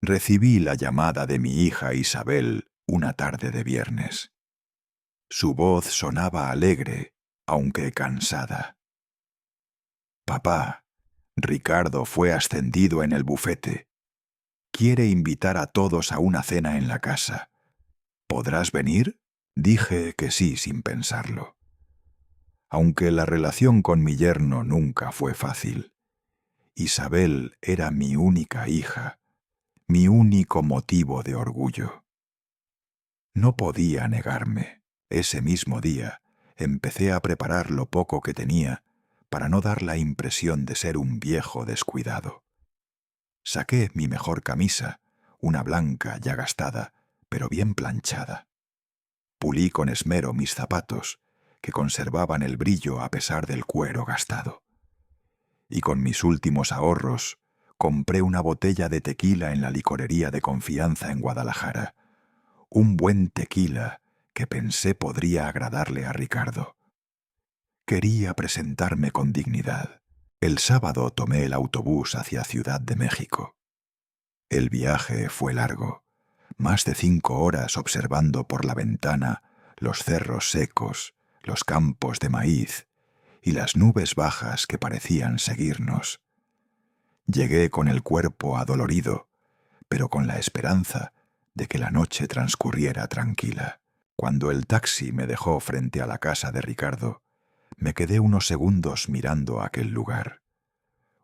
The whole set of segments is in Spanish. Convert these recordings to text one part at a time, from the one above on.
Recibí la llamada de mi hija Isabel una tarde de viernes. Su voz sonaba alegre, aunque cansada. «Papá, Ricardo fue ascendido en el bufete. Quiere invitar a todos a una cena en la casa. ¿Podrás venir?». Dije que sí sin pensarlo. Aunque la relación con mi yerno nunca fue fácil. Isabel era mi única hija, mi único motivo de orgullo. No podía negarme. Ese mismo día empecé a preparar lo poco que tenía para no dar la impresión de ser un viejo descuidado. Saqué mi mejor camisa, una blanca ya gastada, pero bien planchada. Pulí con esmero mis zapatos, que conservaban el brillo a pesar del cuero gastado. Y con mis últimos ahorros compré una botella de tequila en la licorería de confianza en Guadalajara. Un buen tequila que pensé podría agradarle a Ricardo. Quería presentarme con dignidad. El sábado tomé el autobús hacia Ciudad de México. El viaje fue largo, más de 5 horas observando por la ventana los cerros secos, los campos de maíz y las nubes bajas que parecían seguirnos. Llegué con el cuerpo adolorido, pero con la esperanza de que la noche transcurriera tranquila. Cuando el taxi me dejó frente a la casa de Ricardo, me quedé unos segundos mirando aquel lugar.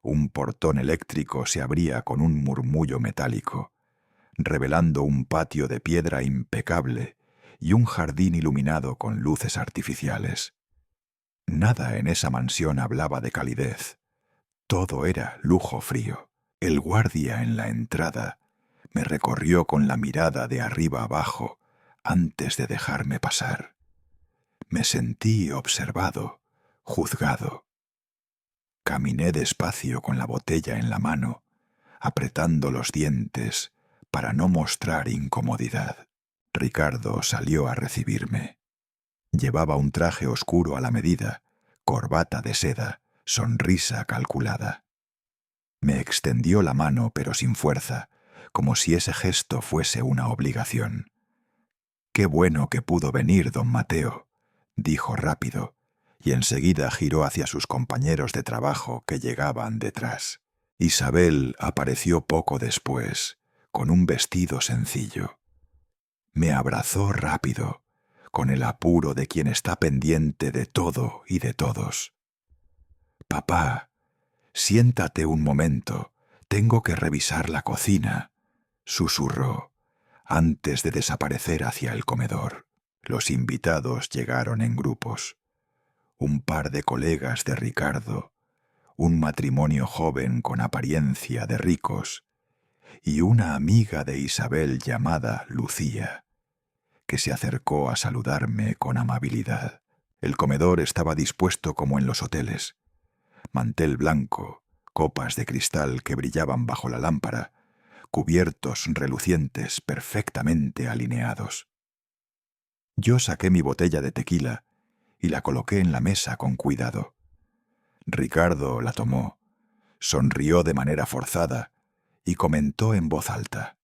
Un portón eléctrico se abría con un murmullo metálico, revelando un patio de piedra impecable y un jardín iluminado con luces artificiales. Nada en esa mansión hablaba de calidez. Todo era lujo frío. El guardia en la entrada me recorrió con la mirada de arriba abajo antes de dejarme pasar. Me sentí observado, juzgado. Caminé despacio con la botella en la mano, apretando los dientes para no mostrar incomodidad. Ricardo salió a recibirme. Llevaba un traje oscuro a la medida, corbata de seda, sonrisa calculada. Me extendió la mano, pero sin fuerza, como si ese gesto fuese una obligación. «Qué bueno que pudo venir, don Mateo», dijo rápido, y enseguida giró hacia sus compañeros de trabajo que llegaban detrás. Isabel apareció poco después, con un vestido sencillo. Me abrazó rápido, con el apuro de quien está pendiente de todo y de todos. «Papá, siéntate un momento, tengo que revisar la cocina», susurró, antes de desaparecer hacia el comedor. Los invitados llegaron en grupos. Un par de colegas de Ricardo, un matrimonio joven con apariencia de ricos y una amiga de Isabel llamada Lucía, que se acercó a saludarme con amabilidad. El comedor estaba dispuesto como en los hoteles. Mantel blanco, copas de cristal que brillaban bajo la lámpara, cubiertos relucientes perfectamente alineados. Yo saqué mi botella de tequila y la coloqué en la mesa con cuidado. Ricardo la tomó, sonrió de manera forzada y comentó en voz alta: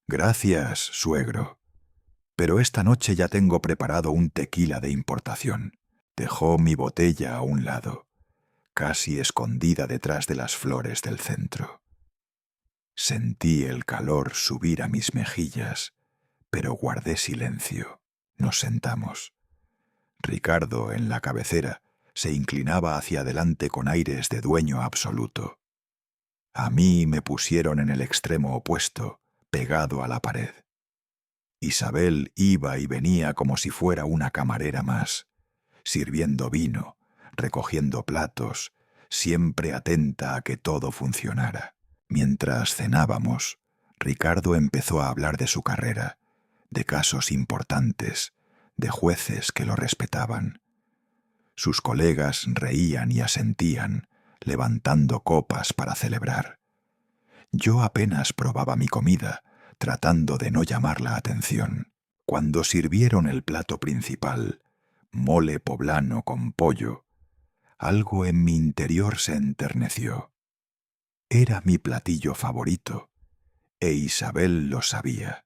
«Gracias, suegro, pero esta noche ya tengo preparado un tequila de importación». Dejó mi botella a un lado, casi escondida detrás de las flores del centro. Sentí el calor subir a mis mejillas, pero guardé silencio. Nos sentamos. Ricardo, en la cabecera, se inclinaba hacia adelante con aires de dueño absoluto. A mí me pusieron en el extremo opuesto, pegado a la pared. Isabel iba y venía como si fuera una camarera más, sirviendo vino, recogiendo platos, siempre atenta a que todo funcionara. Mientras cenábamos, Ricardo empezó a hablar de su carrera, de casos importantes, de jueces que lo respetaban. Sus colegas reían y asentían, levantando copas para celebrar. Yo apenas probaba mi comida, tratando de no llamar la atención. Cuando sirvieron el plato principal, mole poblano con pollo, algo en mi interior se enterneció. Era mi platillo favorito, E Isabel lo sabía.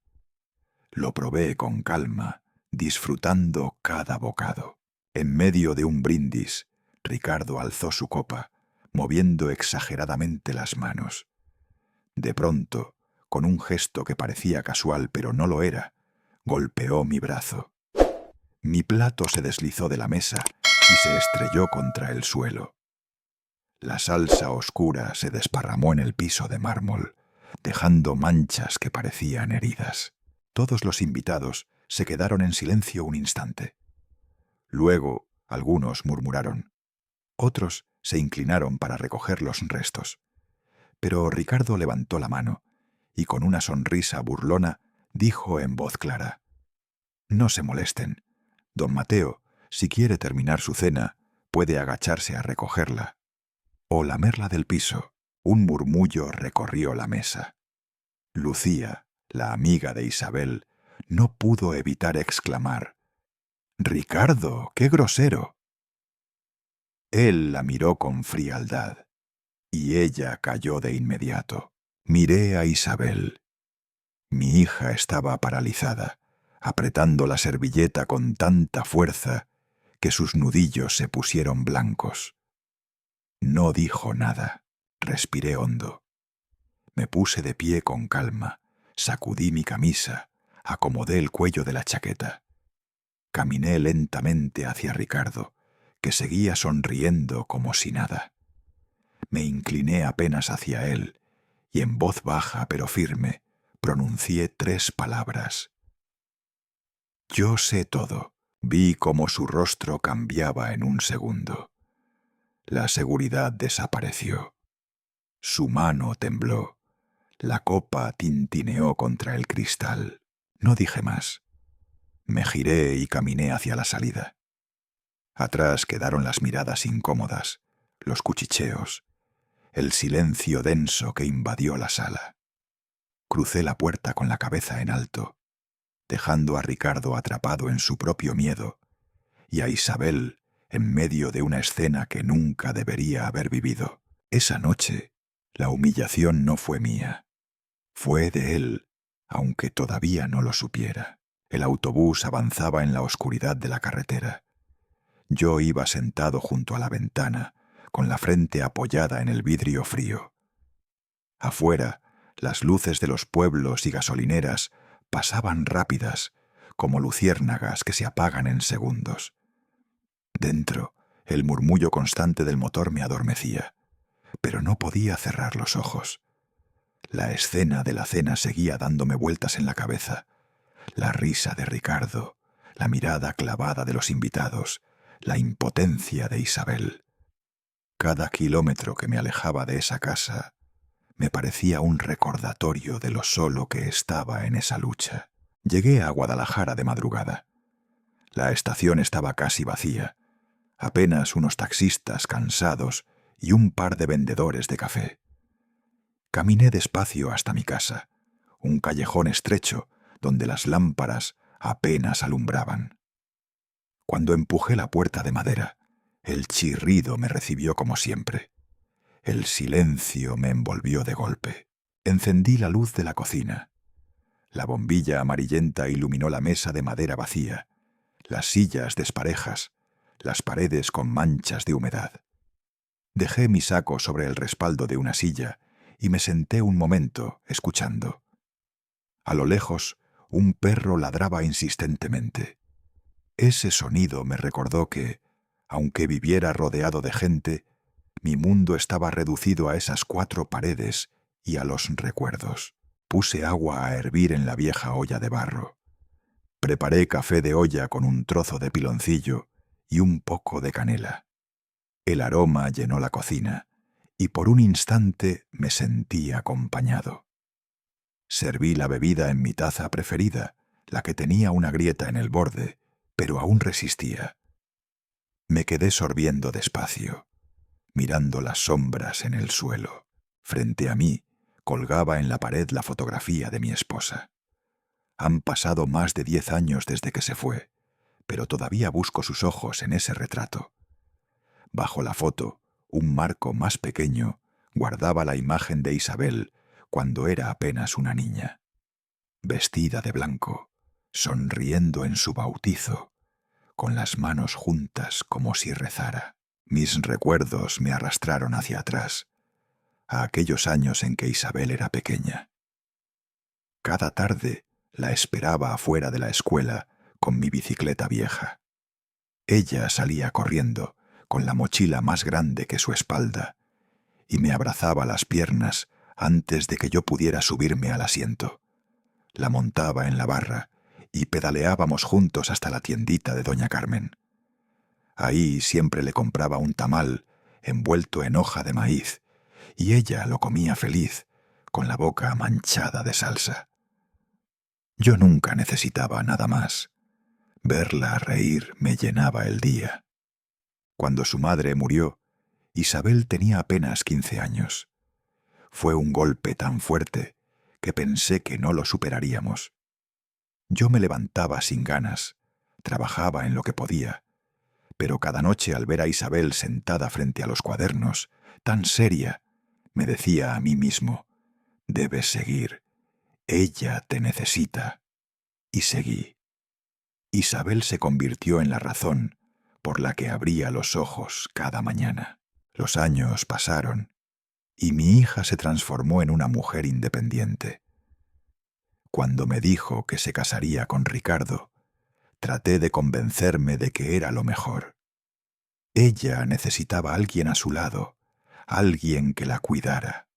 Lo probé con calma, disfrutando cada bocado. En medio de un brindis, Ricardo alzó su copa, moviendo exageradamente las manos. De pronto, con un gesto que parecía casual pero no lo era, golpeó mi brazo. Mi plato se deslizó de la mesa y se estrelló contra el suelo. La salsa oscura se desparramó en el piso de mármol, dejando manchas que parecían heridas. Todos los invitados se quedaron en silencio un instante. Luego, algunos murmuraron. Otros se inclinaron para recoger los restos. Pero Ricardo levantó la mano y con una sonrisa burlona dijo en voz clara: «No se molesten. Don Mateo, si quiere terminar su cena, puede agacharse a recogerla o lamerla del piso». Un murmullo recorrió la mesa. Lucía, la amiga de Isabel, no pudo evitar exclamar: «¡Ricardo, qué grosero!». Él la miró con frialdad, y ella calló de inmediato. Miré a Isabel. Mi hija estaba paralizada, apretando la servilleta con tanta fuerza que sus nudillos se pusieron blancos. No dijo nada. Respiré hondo. Me puse de pie con calma, sacudí mi camisa, acomodé el cuello de la chaqueta. Caminé lentamente hacia Ricardo, que seguía sonriendo como si nada. Me incliné apenas hacia él y en voz baja pero firme pronuncié 3 palabras. «Yo sé todo». Vi cómo su rostro cambiaba en un segundo. La seguridad desapareció. Su mano tembló. La copa tintineó contra el cristal. No dije más. Me giré y caminé hacia la salida. Atrás quedaron las miradas incómodas, los cuchicheos, el silencio denso que invadió la sala. Crucé la puerta con la cabeza en alto, dejando a Ricardo atrapado en su propio miedo y a Isabel en medio de una escena que nunca debería haber vivido. Esa noche, la humillación no fue mía. Fue de él, aunque todavía no lo supiera. El autobús avanzaba en la oscuridad de la carretera. Yo iba sentado junto a la ventana, con la frente apoyada en el vidrio frío. Afuera, las luces de los pueblos y gasolineras pasaban rápidas, como luciérnagas que se apagan en segundos. Dentro, el murmullo constante del motor me adormecía, pero no podía cerrar los ojos. La escena de la cena seguía dándome vueltas en la cabeza. La risa de Ricardo, la mirada clavada de los invitados, la impotencia de Isabel. Cada kilómetro que me alejaba de esa casa me parecía un recordatorio de lo solo que estaba en esa lucha. Llegué a Guadalajara de madrugada. La estación estaba casi vacía, apenas unos taxistas cansados y un par de vendedores de café. Caminé despacio hasta mi casa, un callejón estrecho donde las lámparas apenas alumbraban. Cuando empujé la puerta de madera, el chirrido me recibió como siempre. El silencio me envolvió de golpe. Encendí la luz de la cocina. La bombilla amarillenta iluminó la mesa de madera vacía, las sillas desparejas, las paredes con manchas de humedad. Dejé mi saco sobre el respaldo de una silla y me senté un momento, escuchando. A lo lejos, un perro ladraba insistentemente. Ese sonido me recordó que, aunque viviera rodeado de gente, mi mundo estaba reducido a esas 4 paredes y a los recuerdos. Puse agua a hervir en la vieja olla de barro. Preparé café de olla con un trozo de piloncillo y un poco de canela. El aroma llenó la cocina y por un instante me sentí acompañado. Serví la bebida en mi taza preferida, la que tenía una grieta en el borde, pero aún resistía. Me quedé sorbiendo despacio, mirando las sombras en el suelo. Frente a mí colgaba en la pared la fotografía de mi esposa. Han pasado más de 10 años desde que se fue, pero todavía busco sus ojos en ese retrato. Bajo la foto, un marco más pequeño guardaba la imagen de Isabel cuando era apenas una niña, vestida de blanco, sonriendo en su bautizo, con las manos juntas como si rezara. Mis recuerdos me arrastraron hacia atrás, a aquellos años en que Isabel era pequeña. Cada tarde la esperaba afuera de la escuela con mi bicicleta vieja. Ella salía corriendo, con la mochila más grande que su espalda, y me abrazaba las piernas antes de que yo pudiera subirme al asiento. La montaba en la barra y pedaleábamos juntos hasta la tiendita de doña Carmen. Ahí siempre le compraba un tamal envuelto en hoja de maíz, y ella lo comía feliz, con la boca manchada de salsa. Yo nunca necesitaba nada más. Verla reír me llenaba el día. Cuando su madre murió, Isabel tenía apenas 15 años. Fue un golpe tan fuerte que pensé que no lo superaríamos. Yo me levantaba sin ganas, trabajaba en lo que podía, pero cada noche al ver a Isabel sentada frente a los cuadernos, tan seria, me decía a mí mismo: debes seguir, ella te necesita. Y seguí. Isabel se convirtió en la razón por la que abría los ojos cada mañana. Los años pasaron y mi hija se transformó en una mujer independiente. Cuando me dijo que se casaría con Ricardo, traté de convencerme de que era lo mejor. Ella necesitaba a alguien a su lado, alguien que la cuidara.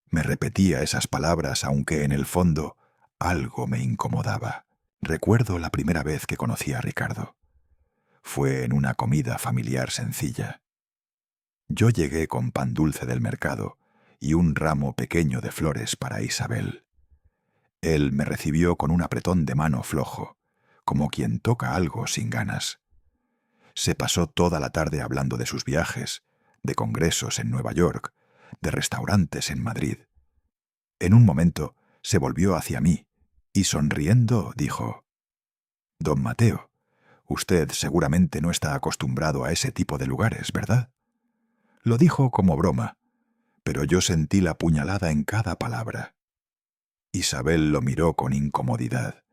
Me repetía esas palabras aunque en el fondo algo me incomodaba. Recuerdo la primera vez que conocí a Ricardo. Fue en una comida familiar sencilla. Yo llegué con pan dulce del mercado y un ramo pequeño de flores para Isabel. Él me recibió con un apretón de mano flojo, como quien toca algo sin ganas. Se pasó toda la tarde hablando de sus viajes, de congresos en Nueva York, de restaurantes en Madrid. En un momento se volvió hacia mí y sonriendo dijo: «Don Mateo, usted seguramente no está acostumbrado a ese tipo de lugares, ¿verdad?». Lo dijo como broma, pero yo sentí la puñalada en cada palabra. Isabel lo miró con incomodidad,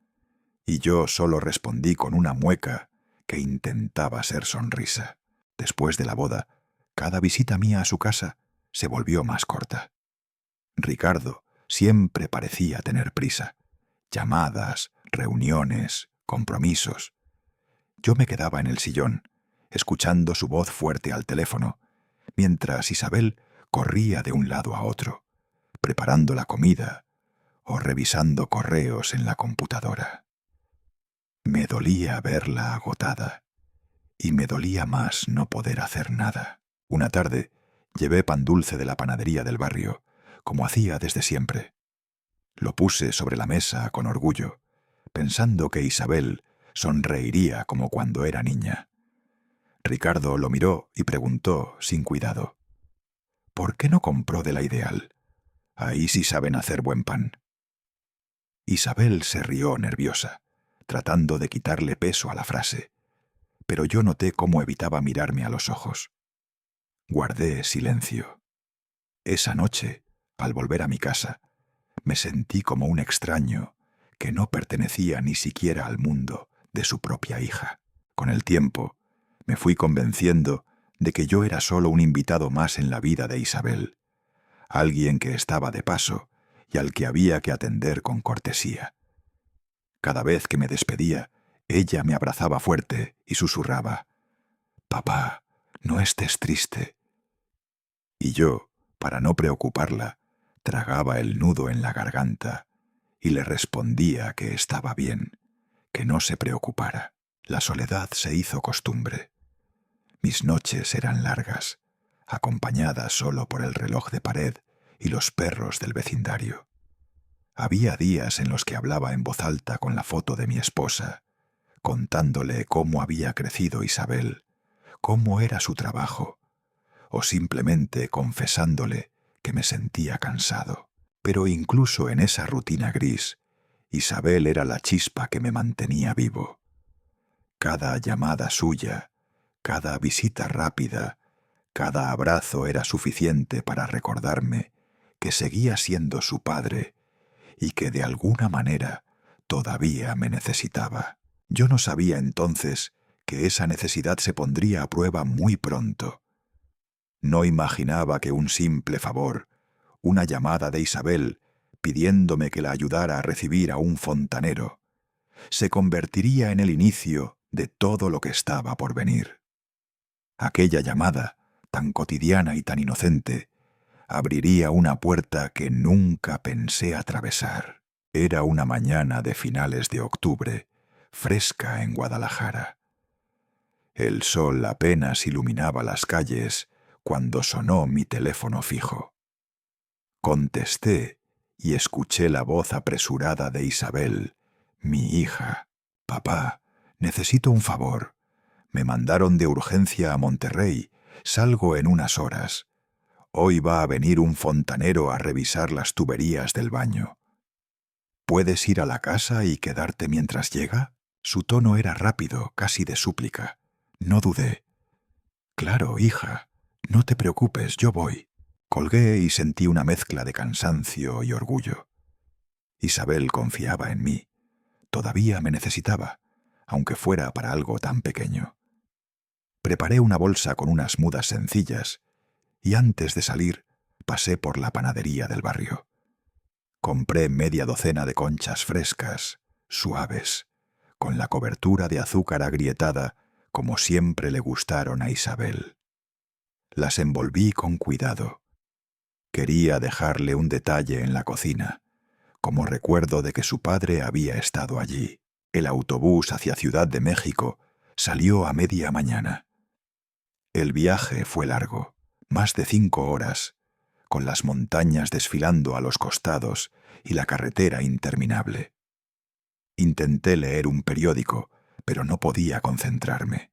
y yo solo respondí con una mueca que intentaba ser sonrisa. Después de la boda, cada visita mía a su casa se volvió más corta. Ricardo siempre parecía tener prisa. Llamadas, reuniones, compromisos. Yo me quedaba en el sillón, escuchando su voz fuerte al teléfono, mientras Isabel corría de un lado a otro, preparando la comida o revisando correos en la computadora. Me dolía verla agotada, y me dolía más no poder hacer nada. Una tarde llevé pan dulce de la panadería del barrio, como hacía desde siempre. Lo puse sobre la mesa con orgullo, pensando que Isabel sonreiría como cuando era niña. Ricardo lo miró y preguntó sin cuidado: «¿Por qué no compró de la Ideal? Ahí sí saben hacer buen pan». Isabel se rió nerviosa, tratando de quitarle peso a la frase, pero yo noté cómo evitaba mirarme a los ojos. Guardé silencio. Esa noche, al volver a mi casa, me sentí como un extraño que no pertenecía ni siquiera al mundo de su propia hija. Con el tiempo, me fui convenciendo de que yo era solo un invitado más en la vida de Isabel, alguien que estaba de paso y al que había que atender con cortesía. Cada vez que me despedía, ella me abrazaba fuerte y susurraba: «Papá, no estés triste». Y yo, para no preocuparla, tragaba el nudo en la garganta y le respondía que estaba bien, que no se preocupara. La soledad se hizo costumbre. Mis noches eran largas, acompañadas solo por el reloj de pared y los perros del vecindario. Había días en los que hablaba en voz alta con la foto de mi esposa, contándole cómo había crecido Isabel, cómo era su trabajo, o simplemente confesándole que me sentía cansado. Pero incluso en esa rutina gris, Isabel era la chispa que me mantenía vivo. Cada llamada suya, cada visita rápida, cada abrazo era suficiente para recordarme que seguía siendo su padre y que de alguna manera todavía me necesitaba. Yo no sabía entonces que esa necesidad se pondría a prueba muy pronto. No imaginaba que un simple favor, una llamada de Isabel pidiéndome que la ayudara a recibir a un fontanero, se convertiría en el inicio de todo lo que estaba por venir. Aquella llamada, tan cotidiana y tan inocente, abriría una puerta que nunca pensé atravesar. Era una mañana de finales de octubre, fresca en Guadalajara. El sol apenas iluminaba las calles cuando sonó mi teléfono fijo. Contesté y escuché la voz apresurada de Isabel, mi hija. «Papá, necesito un favor. Me mandaron de urgencia a Monterrey. Salgo en unas horas. Hoy va a venir un fontanero a revisar las tuberías del baño. ¿Puedes ir a la casa y quedarte mientras llega?» Su tono era rápido, casi de súplica. No dudé. «Claro, hija. No te preocupes, yo voy». Colgué y sentí una mezcla de cansancio y orgullo. Isabel confiaba en mí. Todavía me necesitaba, aunque fuera para algo tan pequeño. Preparé una bolsa con unas mudas sencillas y antes de salir pasé por la panadería del barrio. Compré media docena de conchas frescas, suaves, con la cobertura de azúcar agrietada como siempre le gustaron a Isabel. Las envolví con cuidado. Quería dejarle un detalle en la cocina, como recuerdo de que su padre había estado allí. El autobús hacia Ciudad de México salió a media mañana. El viaje fue largo, más de 5 horas, con las montañas desfilando a los costados y la carretera interminable. Intenté leer un periódico, pero no podía concentrarme.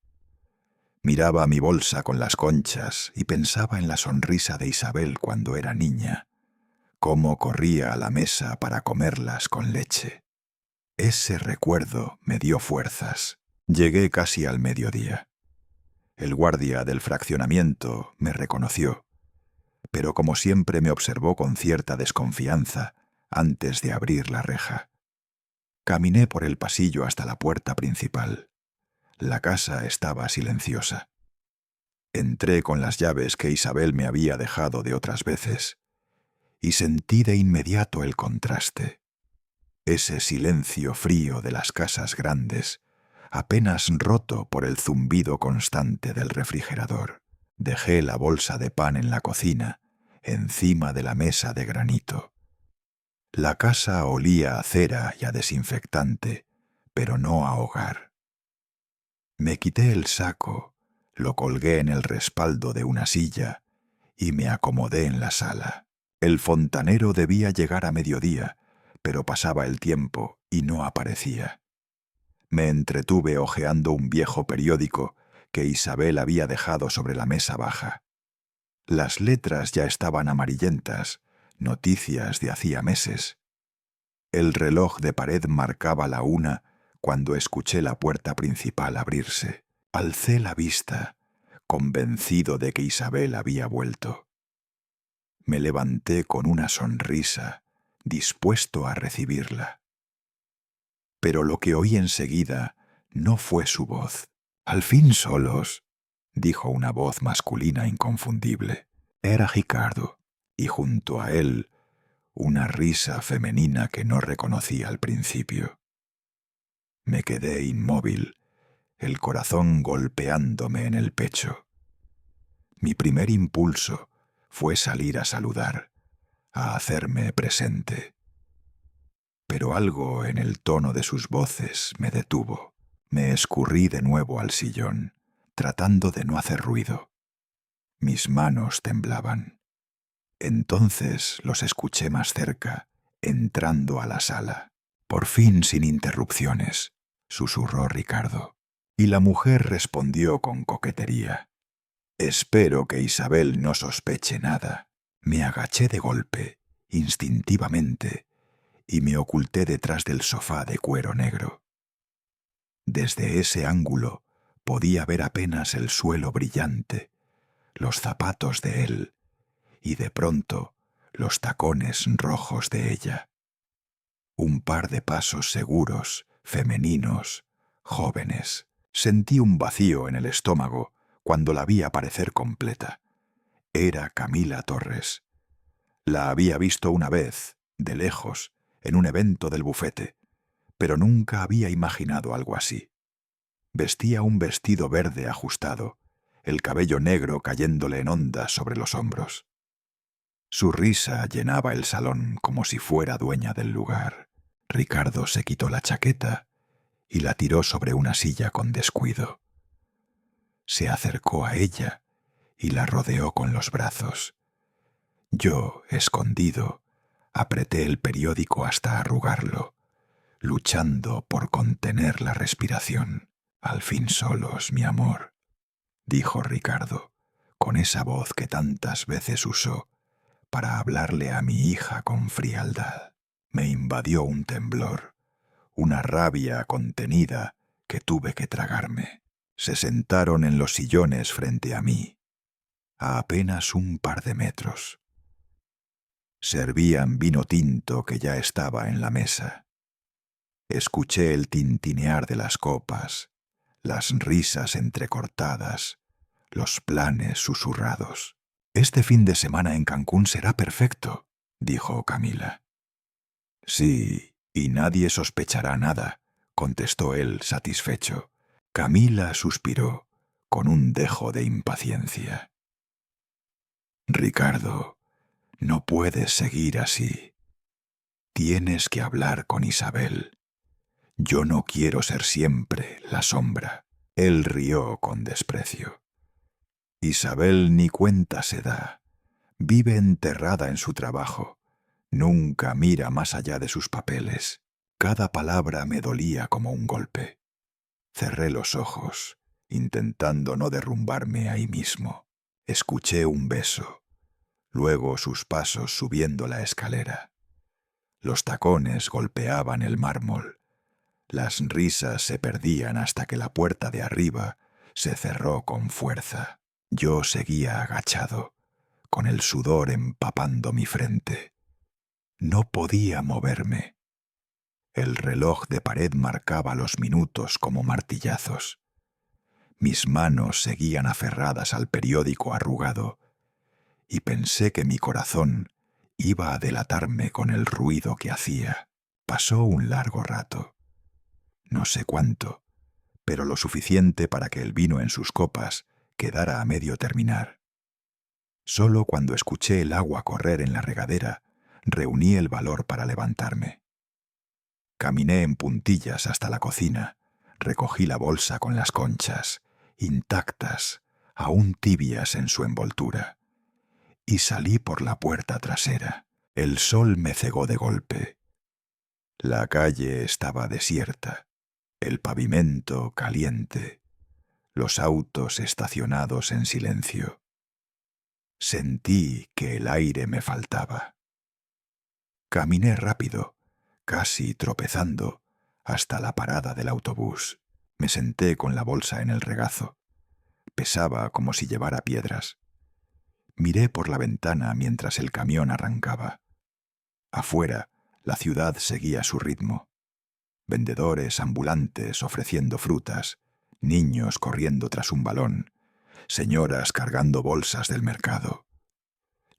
Miraba mi bolsa con las conchas y pensaba en la sonrisa de Isabel cuando era niña, cómo corría a la mesa para comerlas con leche. Ese recuerdo me dio fuerzas. Llegué casi al mediodía. El guardia del fraccionamiento me reconoció, pero como siempre me observó con cierta desconfianza antes de abrir la reja. Caminé por el pasillo hasta la puerta principal. La casa estaba silenciosa. Entré con las llaves que Isabel me había dejado de otras veces y sentí de inmediato el contraste. Ese silencio frío de las casas grandes, apenas roto por el zumbido constante del refrigerador. Dejé la bolsa de pan en la cocina, encima de la mesa de granito. La casa olía a cera y a desinfectante, pero no a hogar. Me quité el saco, lo colgué en el respaldo de una silla y me acomodé en la sala. El fontanero debía llegar a mediodía, pero pasaba el tiempo y no aparecía. Me entretuve hojeando un viejo periódico que Isabel había dejado sobre la mesa baja. Las letras ya estaban amarillentas, noticias de hacía meses. El reloj de pared marcaba la 1 cuando escuché la puerta principal abrirse. Alcé la vista, convencido de que Isabel había vuelto. Me levanté con una sonrisa, dispuesto a recibirla. Pero lo que oí enseguida no fue su voz. «Al fin solos», dijo una voz masculina inconfundible. Era Ricardo, y junto a él una risa femenina que no reconocí al principio. Me quedé inmóvil, el corazón golpeándome en el pecho. Mi primer impulso fue salir a saludar, a hacerme presente. Pero algo en el tono de sus voces me detuvo. Me escurrí de nuevo al sillón, tratando de no hacer ruido. Mis manos temblaban. Entonces los escuché más cerca, entrando a la sala. «Por fin sin interrupciones», susurró Ricardo. Y la mujer respondió con coquetería. «Espero que Isabel no sospeche nada». Me agaché de golpe, instintivamente, y me oculté detrás del sofá de cuero negro. Desde ese ángulo podía ver apenas el suelo brillante, los zapatos de él, y de pronto los tacones rojos de ella. Un par de pasos seguros, femeninos, jóvenes. Sentí un vacío en el estómago cuando la vi aparecer completa. Era Camila Torres. La había visto una vez, de lejos, en un evento del bufete, pero nunca había imaginado algo así. Vestía un vestido verde ajustado, el cabello negro cayéndole en ondas sobre los hombros. Su risa llenaba el salón como si fuera dueña del lugar. Ricardo se quitó la chaqueta y la tiró sobre una silla con descuido. Se acercó a ella y la rodeó con los brazos. Yo, escondido, apreté el periódico hasta arrugarlo, luchando por contener la respiración. «Al fin solos, mi amor», dijo Ricardo, con esa voz que tantas veces usó para hablarle a mi hija con frialdad. Me invadió un temblor, una rabia contenida que tuve que tragarme. Se sentaron en los sillones frente a mí, a apenas un par de metros. Servían vino tinto que ya estaba en la mesa. Escuché el tintinear de las copas, las risas entrecortadas, los planes susurrados. «Este fin de semana en Cancún será perfecto», dijo Camila. «Sí, y nadie sospechará nada», contestó él satisfecho. Camila suspiró, con un dejo de impaciencia. «Ricardo, no puedes seguir así. Tienes que hablar con Isabel. Yo no quiero ser siempre la sombra». Él rió con desprecio. «Isabel ni cuenta se da. Vive enterrada en su trabajo. Nunca mira más allá de sus papeles». Cada palabra me dolía como un golpe. Cerré los ojos, intentando no derrumbarme ahí mismo. Escuché un beso, luego sus pasos subiendo la escalera. Los tacones golpeaban el mármol. Las risas se perdían hasta que la puerta de arriba se cerró con fuerza. Yo seguía agachado, con el sudor empapando mi frente. No podía moverme. El reloj de pared marcaba los minutos como martillazos. Mis manos seguían aferradas al periódico arrugado y pensé que mi corazón iba a delatarme con el ruido que hacía. Pasó un largo rato. No sé cuánto, pero lo suficiente para que el vino en sus copas quedara a medio terminar. Solo cuando escuché el agua correr en la regadera, reuní el valor para levantarme. Caminé en puntillas hasta la cocina, recogí la bolsa con las conchas, intactas, aún tibias en su envoltura, y salí por la puerta trasera. El sol me cegó de golpe. La calle estaba desierta, el pavimento caliente, los autos estacionados en silencio. Sentí que el aire me faltaba. Caminé rápido, casi tropezando, hasta la parada del autobús. Me senté con la bolsa en el regazo. Pesaba como si llevara piedras. Miré por la ventana mientras el camión arrancaba. Afuera, la ciudad seguía su ritmo. Vendedores ambulantes ofreciendo frutas, niños corriendo tras un balón, señoras cargando bolsas del mercado.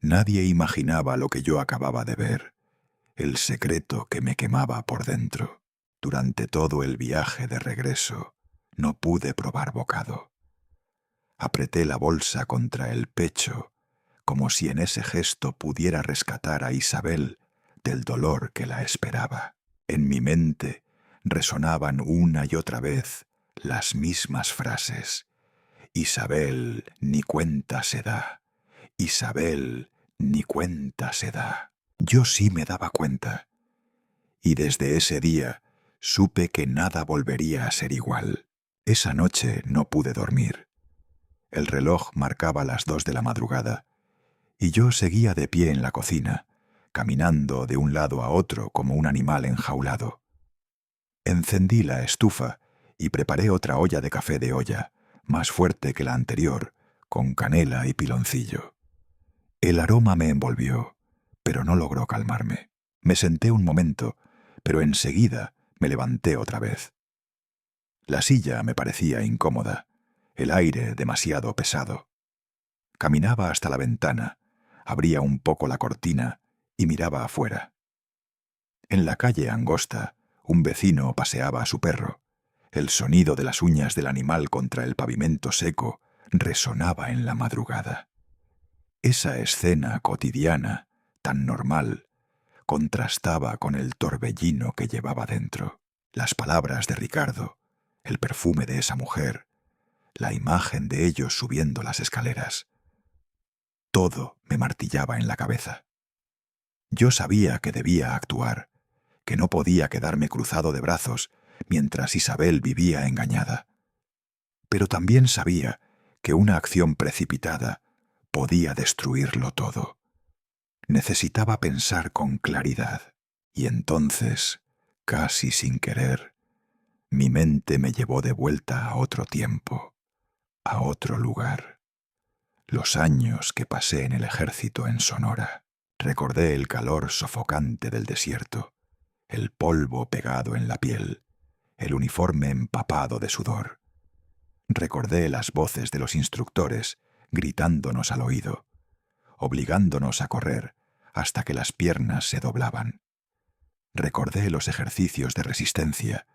Nadie imaginaba lo que yo acababa de ver, el secreto que me quemaba por dentro. Durante todo el viaje de regreso no pude probar bocado. Apreté la bolsa contra el pecho, como si en ese gesto pudiera rescatar a Isabel del dolor que la esperaba. En mi mente resonaban una y otra vez las mismas frases. Isabel ni cuenta se da. Isabel ni cuenta se da. Yo sí me daba cuenta. Y desde ese día supe que nada volvería a ser igual. Esa noche no pude dormir. El reloj marcaba las 2 de la madrugada y yo seguía de pie en la cocina, caminando de un lado a otro como un animal enjaulado. Encendí la estufa y preparé otra olla de café de olla, más fuerte que la anterior, con canela y piloncillo. El aroma me envolvió, pero no logró calmarme. Me senté un momento, pero enseguida me levanté otra vez. La silla me parecía incómoda, el aire demasiado pesado. Caminaba hasta la ventana, abría un poco la cortina y miraba afuera. En la calle angosta, un vecino paseaba a su perro. El sonido de las uñas del animal contra el pavimento seco resonaba en la madrugada. Esa escena cotidiana, tan normal, contrastaba con el torbellino que llevaba dentro. Las palabras de Ricardo, el perfume de esa mujer, la imagen de ellos subiendo las escaleras. Todo me martillaba en la cabeza. Yo sabía que debía actuar, que no podía quedarme cruzado de brazos mientras Isabel vivía engañada. Pero también sabía que una acción precipitada podía destruirlo todo. Necesitaba pensar con claridad, y entonces, casi sin querer, mi mente me llevó de vuelta a otro tiempo, a otro lugar. Los años que pasé en el ejército en Sonora. Recordé el calor sofocante del desierto, el polvo pegado en la piel, el uniforme empapado de sudor. Recordé las voces de los instructores gritándonos al oído, obligándonos a correr hasta que las piernas se doblaban. Recordé los ejercicios de resistencia,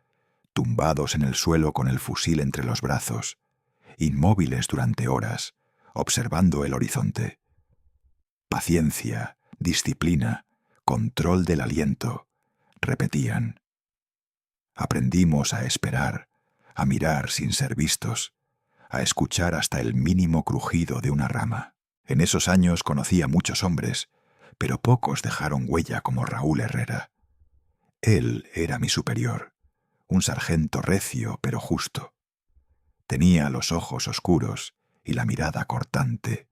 tumbados en el suelo con el fusil entre los brazos, inmóviles durante horas, observando el horizonte. Paciencia, disciplina, control del aliento, repetían. Aprendimos a esperar, a mirar sin ser vistos, a escuchar hasta el mínimo crujido de una rama. En esos años conocí a muchos hombres, pero pocos dejaron huella como Raúl Herrera. Él era mi superior, un sargento recio pero justo. Tenía los ojos oscuros y la mirada cortante,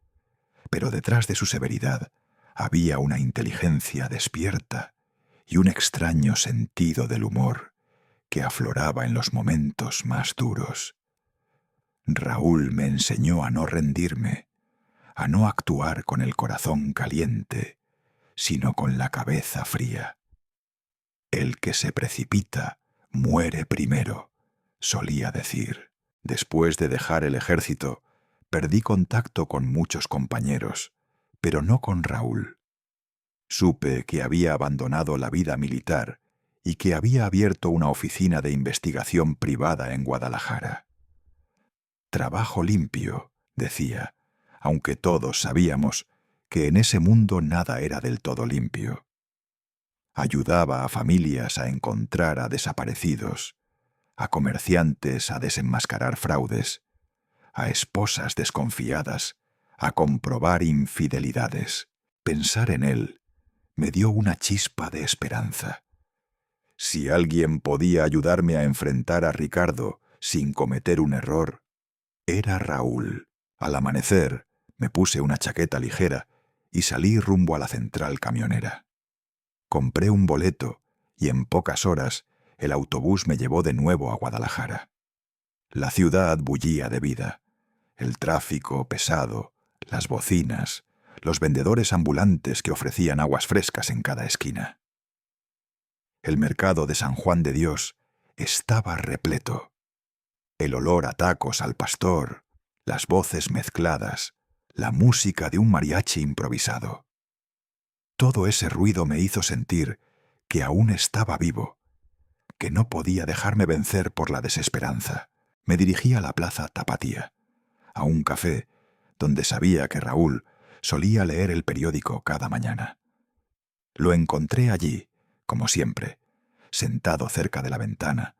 pero detrás de su severidad había una inteligencia despierta y un extraño sentido del humor que afloraba en los momentos más duros. Raúl me enseñó a no rendirme, a no actuar con el corazón caliente, sino con la cabeza fría. El que se precipita muere primero, solía decir. Después de dejar el ejército, perdí contacto con muchos compañeros, pero no con Raúl. Supe que había abandonado la vida militar y que había abierto una oficina de investigación privada en Guadalajara. Trabajo limpio, decía, aunque todos sabíamos que en ese mundo nada era del todo limpio. Ayudaba a familias a encontrar a desaparecidos, a comerciantes a desenmascarar fraudes, a esposas desconfiadas a comprobar infidelidades. Pensar en él me dio una chispa de esperanza. Si alguien podía ayudarme a enfrentar a Ricardo sin cometer un error, era Raúl. Al amanecer me puse una chaqueta ligera y salí rumbo a la central camionera. Compré un boleto y en pocas horas el autobús me llevó de nuevo a Guadalajara. La ciudad bullía de vida. El tráfico pesado, las bocinas, los vendedores ambulantes que ofrecían aguas frescas en cada esquina. El mercado de San Juan de Dios estaba repleto. El olor a tacos al pastor, las voces mezcladas, la música de un mariachi improvisado. Todo ese ruido me hizo sentir que aún estaba vivo, que no podía dejarme vencer por la desesperanza. Me dirigí a la plaza Tapatía, a un café donde sabía que Raúl solía leer el periódico cada mañana. Lo encontré allí, como siempre, sentado cerca de la ventana,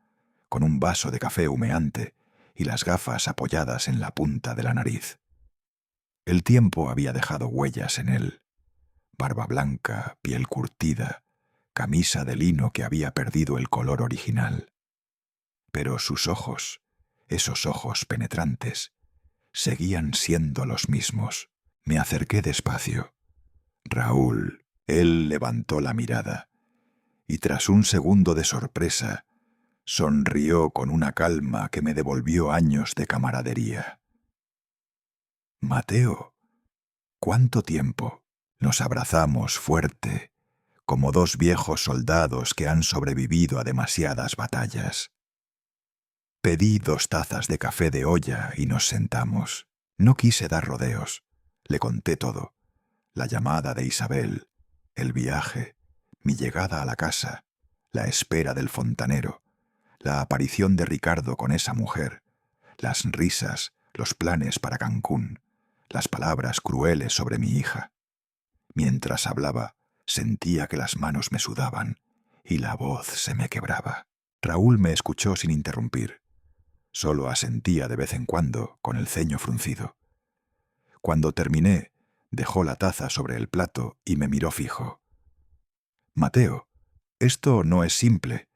con un vaso de café humeante y las gafas apoyadas en la punta de la nariz. El tiempo había dejado huellas en él. Barba blanca, piel curtida, camisa de lino que había perdido el color original. Pero sus ojos, esos ojos penetrantes, seguían siendo los mismos. Me acerqué despacio. Raúl, él levantó la mirada y tras un segundo de sorpresa, sonrió con una calma que me devolvió años de camaradería. «Mateo, ¿cuánto tiempo?», Nos abrazamos fuerte, como dos viejos soldados que han sobrevivido a demasiadas batallas. Pedí 2 tazas de café de olla y nos sentamos. No quise dar rodeos. Le conté todo. La llamada de Isabel, el viaje, mi llegada a la casa, la espera del fontanero, la aparición de Ricardo con esa mujer, las risas, los planes para Cancún, las palabras crueles sobre mi hija. Mientras hablaba, sentía que las manos me sudaban y la voz se me quebraba. Raúl me escuchó sin interrumpir. Solo asentía de vez en cuando, con el ceño fruncido. Cuando terminé, dejó la taza sobre el plato y me miró fijo. «Mateo, esto no es simple.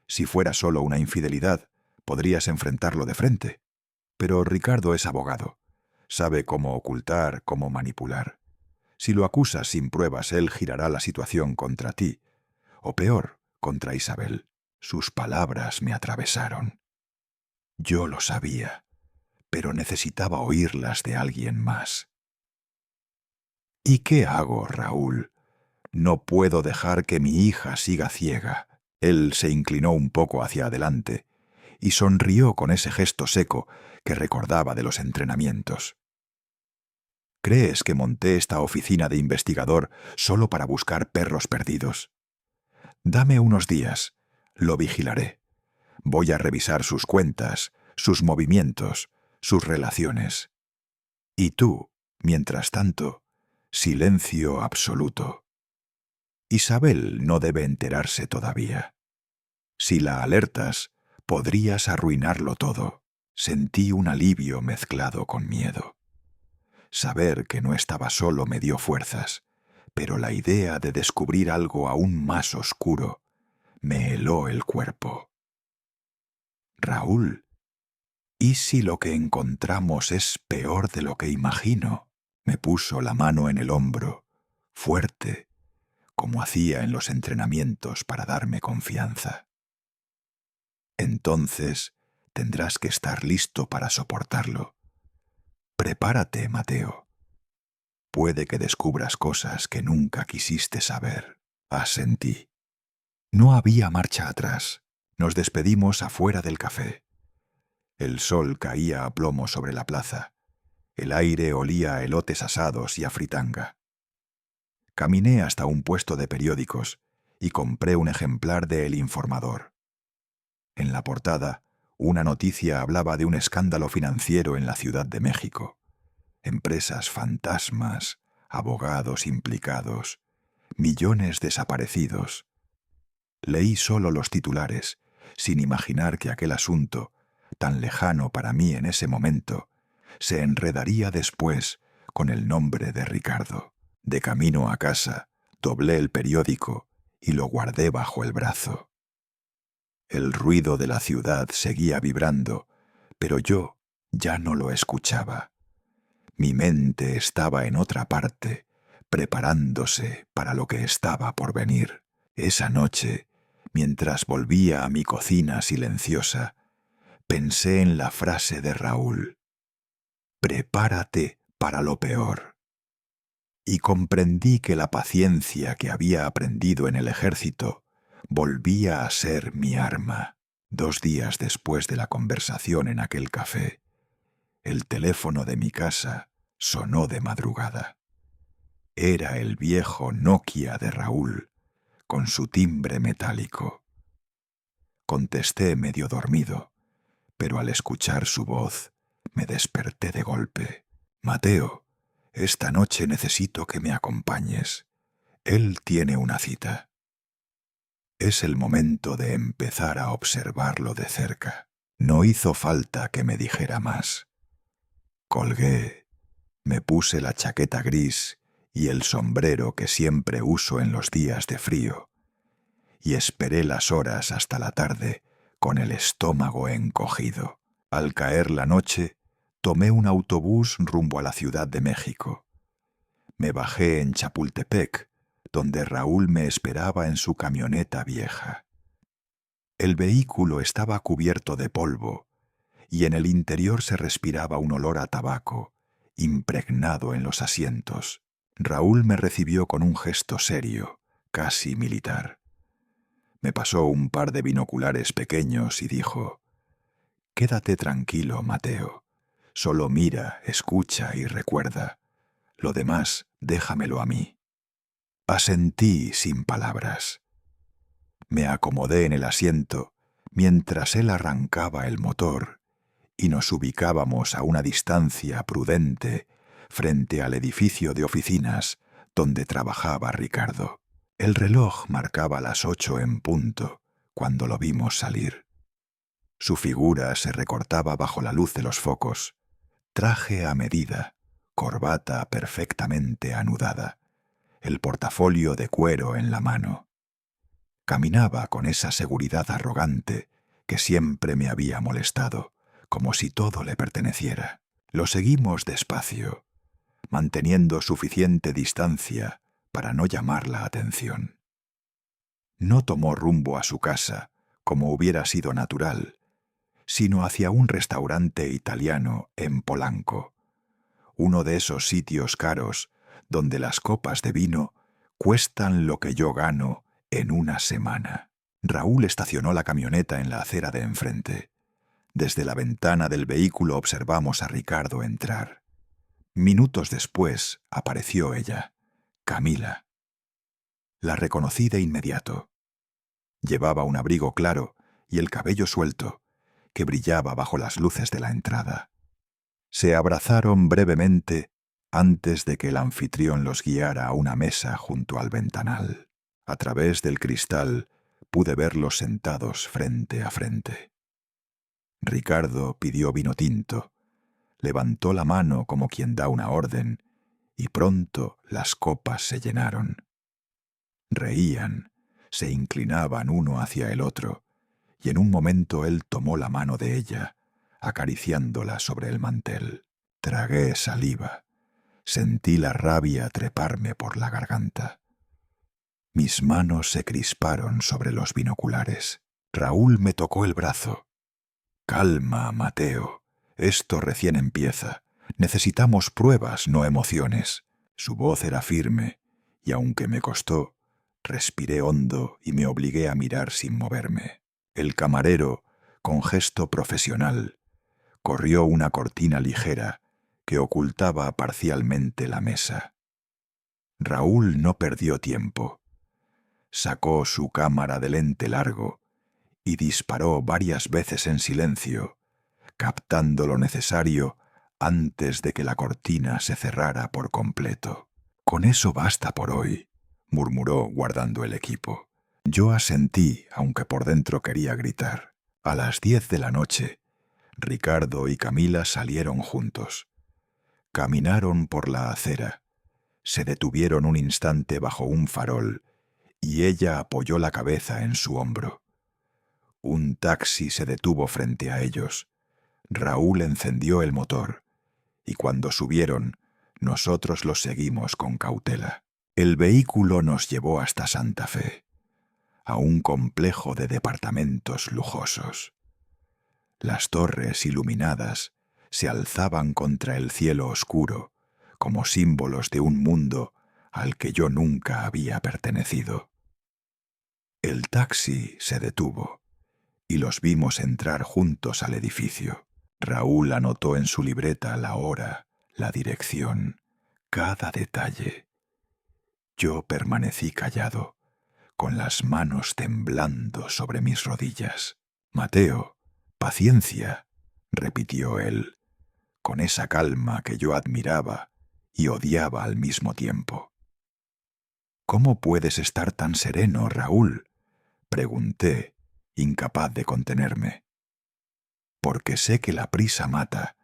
Si fuera solo una infidelidad, podrías enfrentarlo de frente. Pero Ricardo es abogado. Sabe cómo ocultar, cómo manipular. Si lo acusas sin pruebas, él girará la situación contra ti. O peor, contra Isabel». Sus palabras me atravesaron. Yo lo sabía, pero necesitaba oírlas de alguien más. ¿Y qué hago, Raúl? No puedo dejar que mi hija siga ciega. Él se inclinó un poco hacia adelante y sonrió con ese gesto seco que recordaba de los entrenamientos. ¿Crees que monté esta oficina de investigador solo para buscar perros perdidos? Dame unos días, lo vigilaré. Voy a revisar sus cuentas, sus movimientos, sus relaciones. Y tú, mientras tanto, silencio absoluto. Isabel no debe enterarse todavía. Si la alertas, podrías arruinarlo todo. Sentí un alivio mezclado con miedo. Saber que no estaba solo me dio fuerzas, pero la idea de descubrir algo aún más oscuro me heló el cuerpo. Raúl, ¿y si lo que encontramos es peor de lo que imagino? Me puso la mano en el hombro, fuerte, como hacía en los entrenamientos para darme confianza. Entonces tendrás que estar listo para soportarlo. Prepárate, Mateo. Puede que descubras cosas que nunca quisiste saber. Asentí. No había marcha atrás. Nos despedimos afuera del café. El sol caía a plomo sobre la plaza. El aire olía a elotes asados y a fritanga. Caminé hasta un puesto de periódicos y compré un ejemplar de El Informador. En la portada, una noticia hablaba de un escándalo financiero en la Ciudad de México. Empresas fantasmas, abogados implicados, millones desaparecidos. Leí solo los titulares, sin imaginar que aquel asunto, tan lejano para mí en ese momento, se enredaría después con el nombre de Ricardo. De camino a casa, doblé el periódico y lo guardé bajo el brazo. El ruido de la ciudad seguía vibrando, pero yo ya no lo escuchaba. Mi mente estaba en otra parte, preparándose para lo que estaba por venir. Esa noche, mientras volvía a mi cocina silenciosa, pensé en la frase de Raúl: «Prepárate para lo peor». Y comprendí que la paciencia que había aprendido en el ejército volvía a ser mi arma. 2 días después de la conversación en aquel café, el teléfono de mi casa sonó de madrugada. Era el viejo Nokia de Raúl, con su timbre metálico. Contesté medio dormido, pero al escuchar su voz me desperté de golpe. «Mateo, esta noche necesito que me acompañes. Él tiene una cita». Es el momento de empezar a observarlo de cerca. No hizo falta que me dijera más. Colgué, me puse la chaqueta gris y el sombrero que siempre uso en los días de frío, y esperé las horas hasta la tarde con el estómago encogido. Al caer la noche, tomé un autobús rumbo a la Ciudad de México. Me bajé en Chapultepec, donde Raúl me esperaba en su camioneta vieja. El vehículo estaba cubierto de polvo, y en el interior se respiraba un olor a tabaco, impregnado en los asientos. Raúl me recibió con un gesto serio, casi militar. Me pasó un par de binoculares pequeños y dijo: «Quédate tranquilo, Mateo. Solo mira, escucha y recuerda. Lo demás, déjamelo a mí». Asentí sin palabras. Me acomodé en el asiento mientras él arrancaba el motor y nos ubicábamos a una distancia prudente frente al edificio de oficinas donde trabajaba Ricardo. El reloj marcaba las 8 en punto cuando lo vimos salir. Su figura se recortaba bajo la luz de los focos, traje a medida, corbata perfectamente anudada, el portafolio de cuero en la mano. Caminaba con esa seguridad arrogante que siempre me había molestado, como si todo le perteneciera. Lo seguimos despacio, manteniendo suficiente distancia para no llamar la atención. No tomó rumbo a su casa, como hubiera sido natural, sino hacia un restaurante italiano en Polanco, uno de esos sitios caros donde las copas de vino cuestan lo que yo gano en una semana. Raúl estacionó la camioneta en la acera de enfrente. Desde la ventana del vehículo observamos a Ricardo entrar. Minutos después apareció ella, Camila. La reconocí de inmediato. Llevaba un abrigo claro y el cabello suelto, que brillaba bajo las luces de la entrada. Se abrazaron brevemente antes de que el anfitrión los guiara a una mesa junto al ventanal. A través del cristal pude verlos sentados frente a frente. Ricardo pidió vino tinto, levantó la mano como quien da una orden, y pronto las copas se llenaron. Reían, se inclinaban uno hacia el otro, y en un momento él tomó la mano de ella, acariciándola sobre el mantel. Tragué saliva, sentí la rabia treparme por la garganta. Mis manos se crisparon sobre los binoculares. Raúl me tocó el brazo. «Calma, Mateo. Esto recién empieza. Necesitamos pruebas, no emociones». Su voz era firme, y aunque me costó, respiré hondo y me obligué a mirar sin moverme. El camarero, con gesto profesional, corrió una cortina ligera que ocultaba parcialmente la mesa. Raúl no perdió tiempo. Sacó su cámara de lente largo y disparó varias veces en silencio, captando lo necesario antes de que la cortina se cerrara por completo. «Con eso basta por hoy», murmuró guardando el equipo. Yo asentí, aunque por dentro quería gritar. A las 10 de la noche, Ricardo y Camila salieron juntos. Caminaron por la acera, se detuvieron un instante bajo un farol y ella apoyó la cabeza en su hombro. Un taxi se detuvo frente a ellos. Raúl encendió el motor y cuando subieron, nosotros los seguimos con cautela. El vehículo nos llevó hasta Santa Fe, a un complejo de departamentos lujosos. Las torres iluminadas se alzaban contra el cielo oscuro, como símbolos de un mundo al que yo nunca había pertenecido. El taxi se detuvo y los vimos entrar juntos al edificio. Raúl anotó en su libreta la hora, la dirección, cada detalle. Yo permanecí callado, con las manos temblando sobre mis rodillas. «Mateo, paciencia», repitió él, con esa calma que yo admiraba y odiaba al mismo tiempo. «¿Cómo puedes estar tan sereno, Raúl?», pregunté, incapaz de contenerme. «Porque sé que la prisa mata,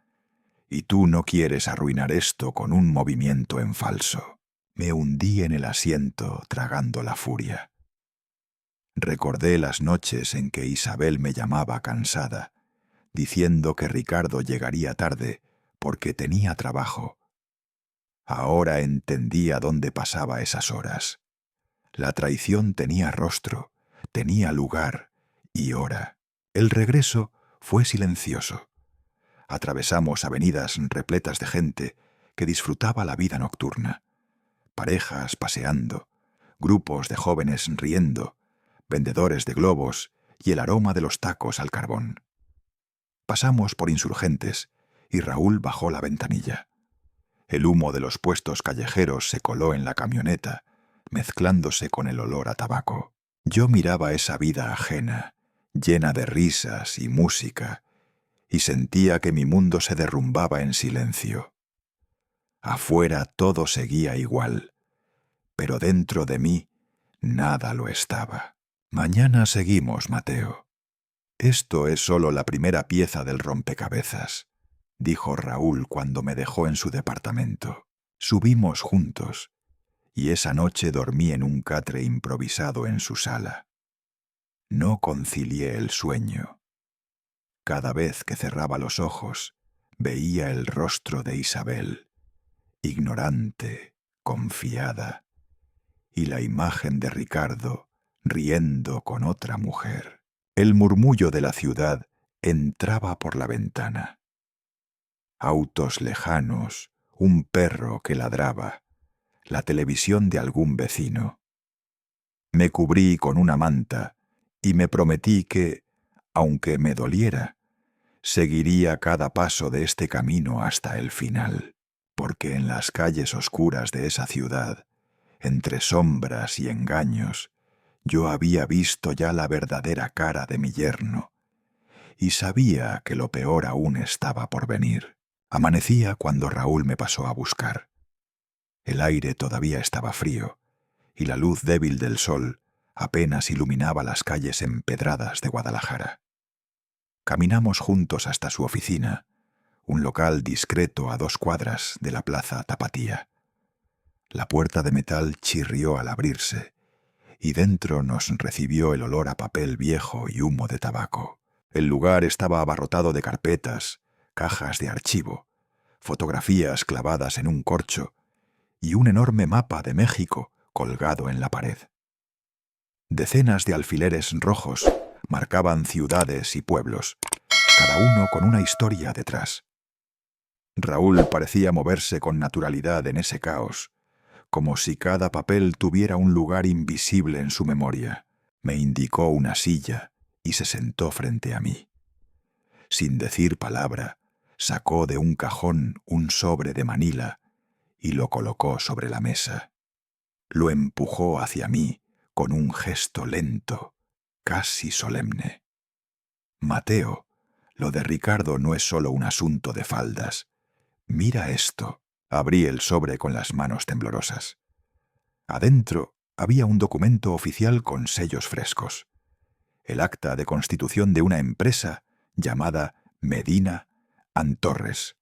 y tú no quieres arruinar esto con un movimiento en falso». Me hundí en el asiento tragando la furia. Recordé las noches en que Isabel me llamaba cansada, diciendo que Ricardo llegaría tarde porque tenía trabajo. Ahora entendía dónde pasaba esas horas. La traición tenía rostro, tenía lugar y hora. El regreso fue silencioso. Atravesamos avenidas repletas de gente que disfrutaba la vida nocturna. parejas paseando, grupos de jóvenes riendo, vendedores de globos y el aroma de los tacos al carbón. Pasamos por Insurgentes y Raúl bajó la ventanilla. El humo de los puestos callejeros se coló en la camioneta, mezclándose con el olor a tabaco. Yo miraba esa vida ajena, llena de risas y música, y sentía que mi mundo se derrumbaba en silencio. Afuera todo seguía igual, pero dentro de mí nada lo estaba. Mañana seguimos, Mateo. Esto es solo la primera pieza del rompecabezas, dijo Raúl cuando me dejó en su departamento. Subimos juntos, y esa noche dormí en un catre improvisado en su sala. No concilié el sueño. Cada vez que cerraba los ojos, veía el rostro de Isabel, ignorante, confiada, y la imagen de Ricardo riendo con otra mujer. El murmullo de la ciudad entraba por la ventana. Autos lejanos, un perro que ladraba, la televisión de algún vecino. Me cubrí con una manta y me prometí que, aunque me doliera, seguiría cada paso de este camino hasta el final, porque en las calles oscuras de esa ciudad, entre sombras y engaños, yo había visto ya la verdadera cara de mi yerno, y sabía que lo peor aún estaba por venir. Amanecía cuando Raúl me pasó a buscar. El aire todavía estaba frío, y la luz débil del sol apenas iluminaba las calles empedradas de Guadalajara. Caminamos juntos hasta su oficina, un local discreto a 2 cuadras de la Plaza Tapatía. La puerta de metal chirrió al abrirse, y dentro nos recibió el olor a papel viejo y humo de tabaco. El lugar estaba abarrotado de carpetas, cajas de archivo, fotografías clavadas en un corcho y un enorme mapa de México colgado en la pared. Decenas de alfileres rojos marcaban ciudades y pueblos, cada uno con una historia detrás. Raúl parecía moverse con naturalidad en ese caos, como si cada papel tuviera un lugar invisible en su memoria. Me indicó una silla y se sentó frente a mí. Sin decir palabra, sacó de un cajón un sobre de Manila y lo colocó sobre la mesa. Lo empujó hacia mí con un gesto lento, casi solemne. Mateo, lo de Ricardo no es solo un asunto de faldas. Mira esto. Abrí el sobre con las manos temblorosas. Adentro había un documento oficial con sellos frescos. El acta de constitución de una empresa llamada Medina and Torres.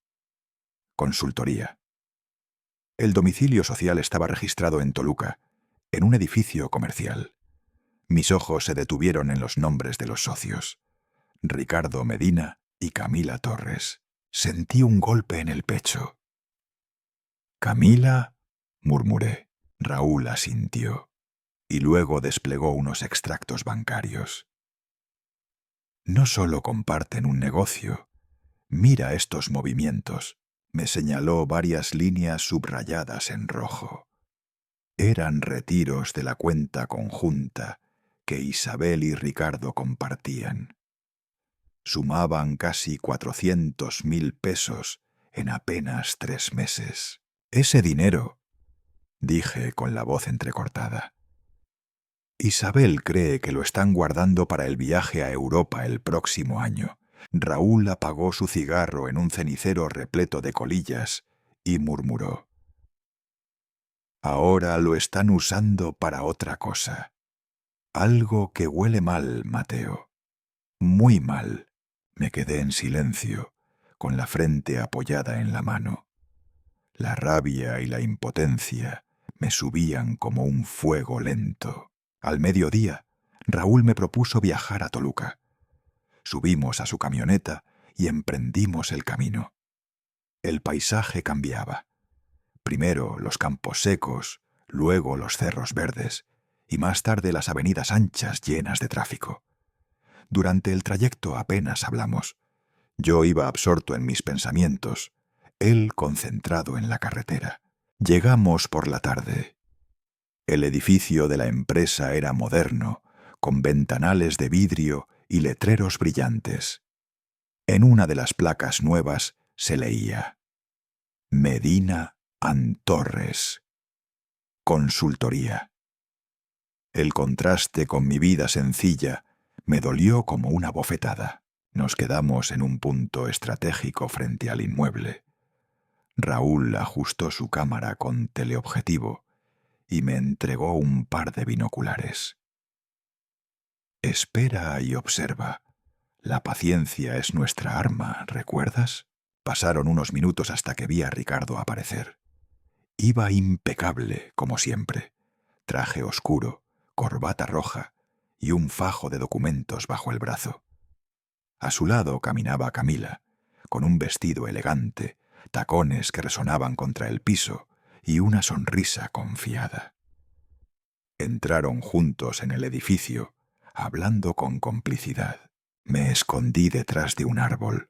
Consultoría. El domicilio social estaba registrado en Toluca, en un edificio comercial. Mis ojos se detuvieron en los nombres de los socios: Ricardo Medina y Camila Torres. Sentí un golpe en el pecho. «Camila», murmuré. Raúl asintió, y luego desplegó unos extractos bancarios. «No solo comparten un negocio. Mira estos movimientos». Me señaló varias líneas subrayadas en rojo. Eran retiros de la cuenta conjunta que Isabel y Ricardo compartían. Sumaban casi 400.000 pesos en apenas 3 meses. «Ese dinero», dije con la voz entrecortada. «Isabel cree que lo están guardando para el viaje a Europa el próximo año». Raúl apagó su cigarro en un cenicero repleto de colillas y murmuró: «Ahora lo están usando para otra cosa. Algo que huele mal, Mateo. Muy mal». Me quedé en silencio, con la frente apoyada en la mano. La rabia y la impotencia me subían como un fuego lento. Al mediodía, Raúl me propuso viajar a Toluca. Subimos a su camioneta y emprendimos el camino. El paisaje cambiaba. Primero los campos secos, luego los cerros verdes, y más tarde las avenidas anchas llenas de tráfico. Durante el trayecto apenas hablamos. Yo iba absorto en mis pensamientos, él concentrado en la carretera. Llegamos por la tarde. El edificio de la empresa era moderno, con ventanales de vidrio y letreros brillantes. En una de las placas nuevas se leía: Medina Antorres, consultoría. El contraste con mi vida sencilla me dolió como una bofetada. Nos quedamos en un punto estratégico frente al inmueble. Raúl ajustó su cámara con teleobjetivo y me entregó un par de binoculares. Espera y observa. La paciencia es nuestra arma, ¿recuerdas? Pasaron unos minutos hasta que vi a Ricardo aparecer. Iba impecable, como siempre. Traje oscuro, corbata roja y un fajo de documentos bajo el brazo. A su lado caminaba Camila, con un vestido elegante, tacones que resonaban contra el piso y una sonrisa confiada. Entraron juntos en el edificio, hablando con complicidad. Me escondí detrás de un árbol,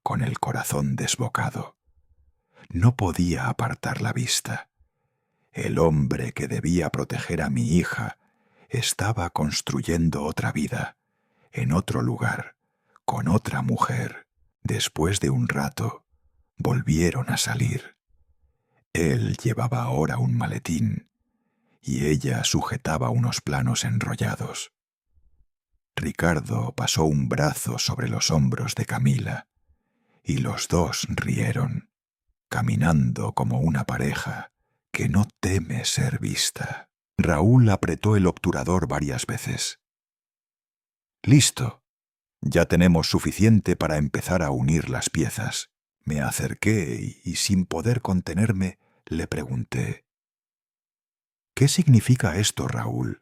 con el corazón desbocado. No podía apartar la vista. El hombre que debía proteger a mi hija estaba construyendo otra vida, en otro lugar, con otra mujer. Después de un rato, volvieron a salir. Él llevaba ahora un maletín y ella sujetaba unos planos enrollados. Ricardo pasó un brazo sobre los hombros de Camila y los dos rieron, caminando como una pareja que no teme ser vista. Raúl apretó el obturador varias veces. «Listo. Ya tenemos suficiente para empezar a unir las piezas». Me acerqué y sin poder contenerme, le pregunté: «¿Qué significa esto, Raúl?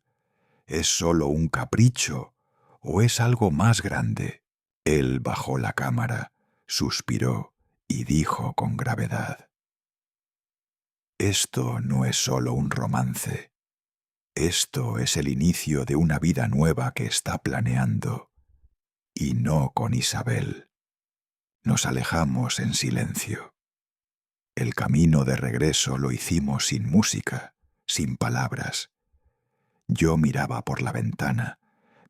¿Es solo un capricho o es algo más grande?» Él bajó la cámara, suspiró y dijo con gravedad: «Esto no es solo un romance. Esto es el inicio de una vida nueva que está planeando, y no con Isabel». Nos alejamos en silencio. El camino de regreso lo hicimos sin música, sin palabras. Yo miraba por la ventana,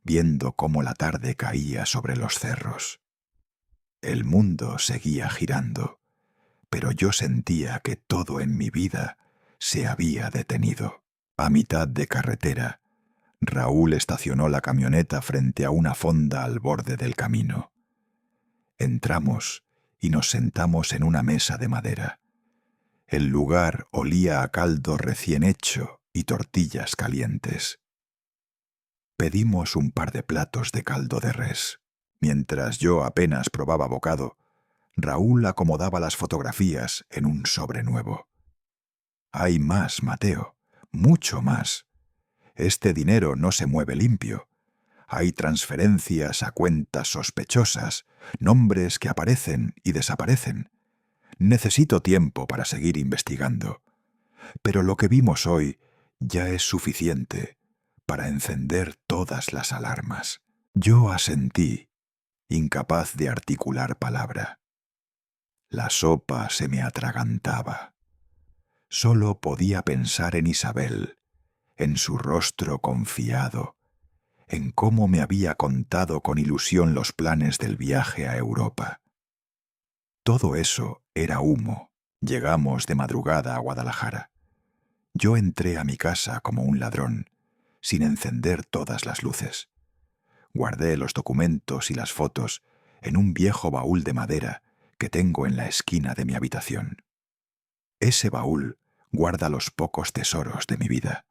viendo cómo la tarde caía sobre los cerros. El mundo seguía girando, pero yo sentía que todo en mi vida se había detenido. A mitad de carretera, Raúl estacionó la camioneta frente a una fonda al borde del camino. Entramos y nos sentamos en una mesa de madera. El lugar olía a caldo recién hecho y tortillas calientes. Pedimos un par de platos de caldo de res. Mientras yo apenas probaba bocado, Raúl acomodaba las fotografías en un sobre nuevo. «Hay más, Mateo, mucho más. Este dinero no se mueve limpio. Hay transferencias a cuentas sospechosas, nombres que aparecen y desaparecen. Necesito tiempo para seguir investigando. Pero lo que vimos hoy ya es suficiente para encender todas las alarmas». Yo asentí, incapaz de articular palabra. La sopa se me atragantaba. Solo podía pensar en Isabel, en su rostro confiado, en cómo me había contado con ilusión los planes del viaje a Europa. Todo eso era humo. Llegamos de madrugada a Guadalajara. Yo entré a mi casa como un ladrón, sin encender todas las luces. Guardé los documentos y las fotos en un viejo baúl de madera que tengo en la esquina de mi habitación. Ese baúl guarda los pocos tesoros de mi vida: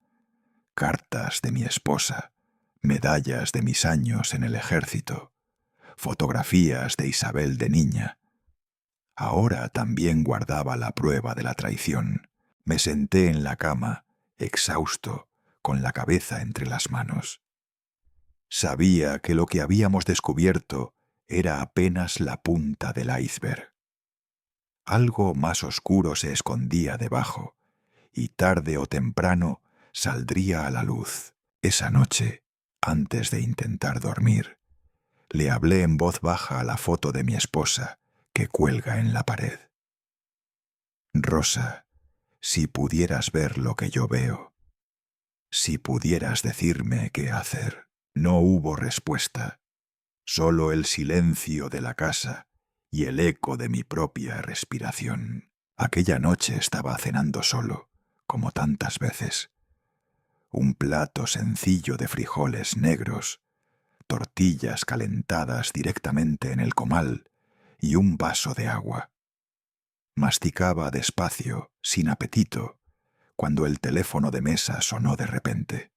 cartas de mi esposa, medallas de mis años en el ejército, fotografías de Isabel de niña. Ahora también guardaba la prueba de la traición. Me senté en la cama, exhausto, con la cabeza entre las manos. Sabía que lo que habíamos descubierto era apenas la punta del iceberg. Algo más oscuro se escondía debajo, y tarde o temprano saldría a la luz. Esa noche, antes de intentar dormir, le hablé en voz baja a la foto de mi esposa que cuelga en la pared. «Rosa, Si pudieras ver lo que yo veo, si pudieras decirme qué hacer. No hubo respuesta, solo el silencio de la casa y el eco de mi propia respiración. Aquella noche estaba cenando solo, como tantas veces. Un plato sencillo de frijoles negros, tortillas calentadas directamente en el comal y un vaso de agua. Masticaba despacio, sin apetito, cuando el teléfono de mesa sonó de repente.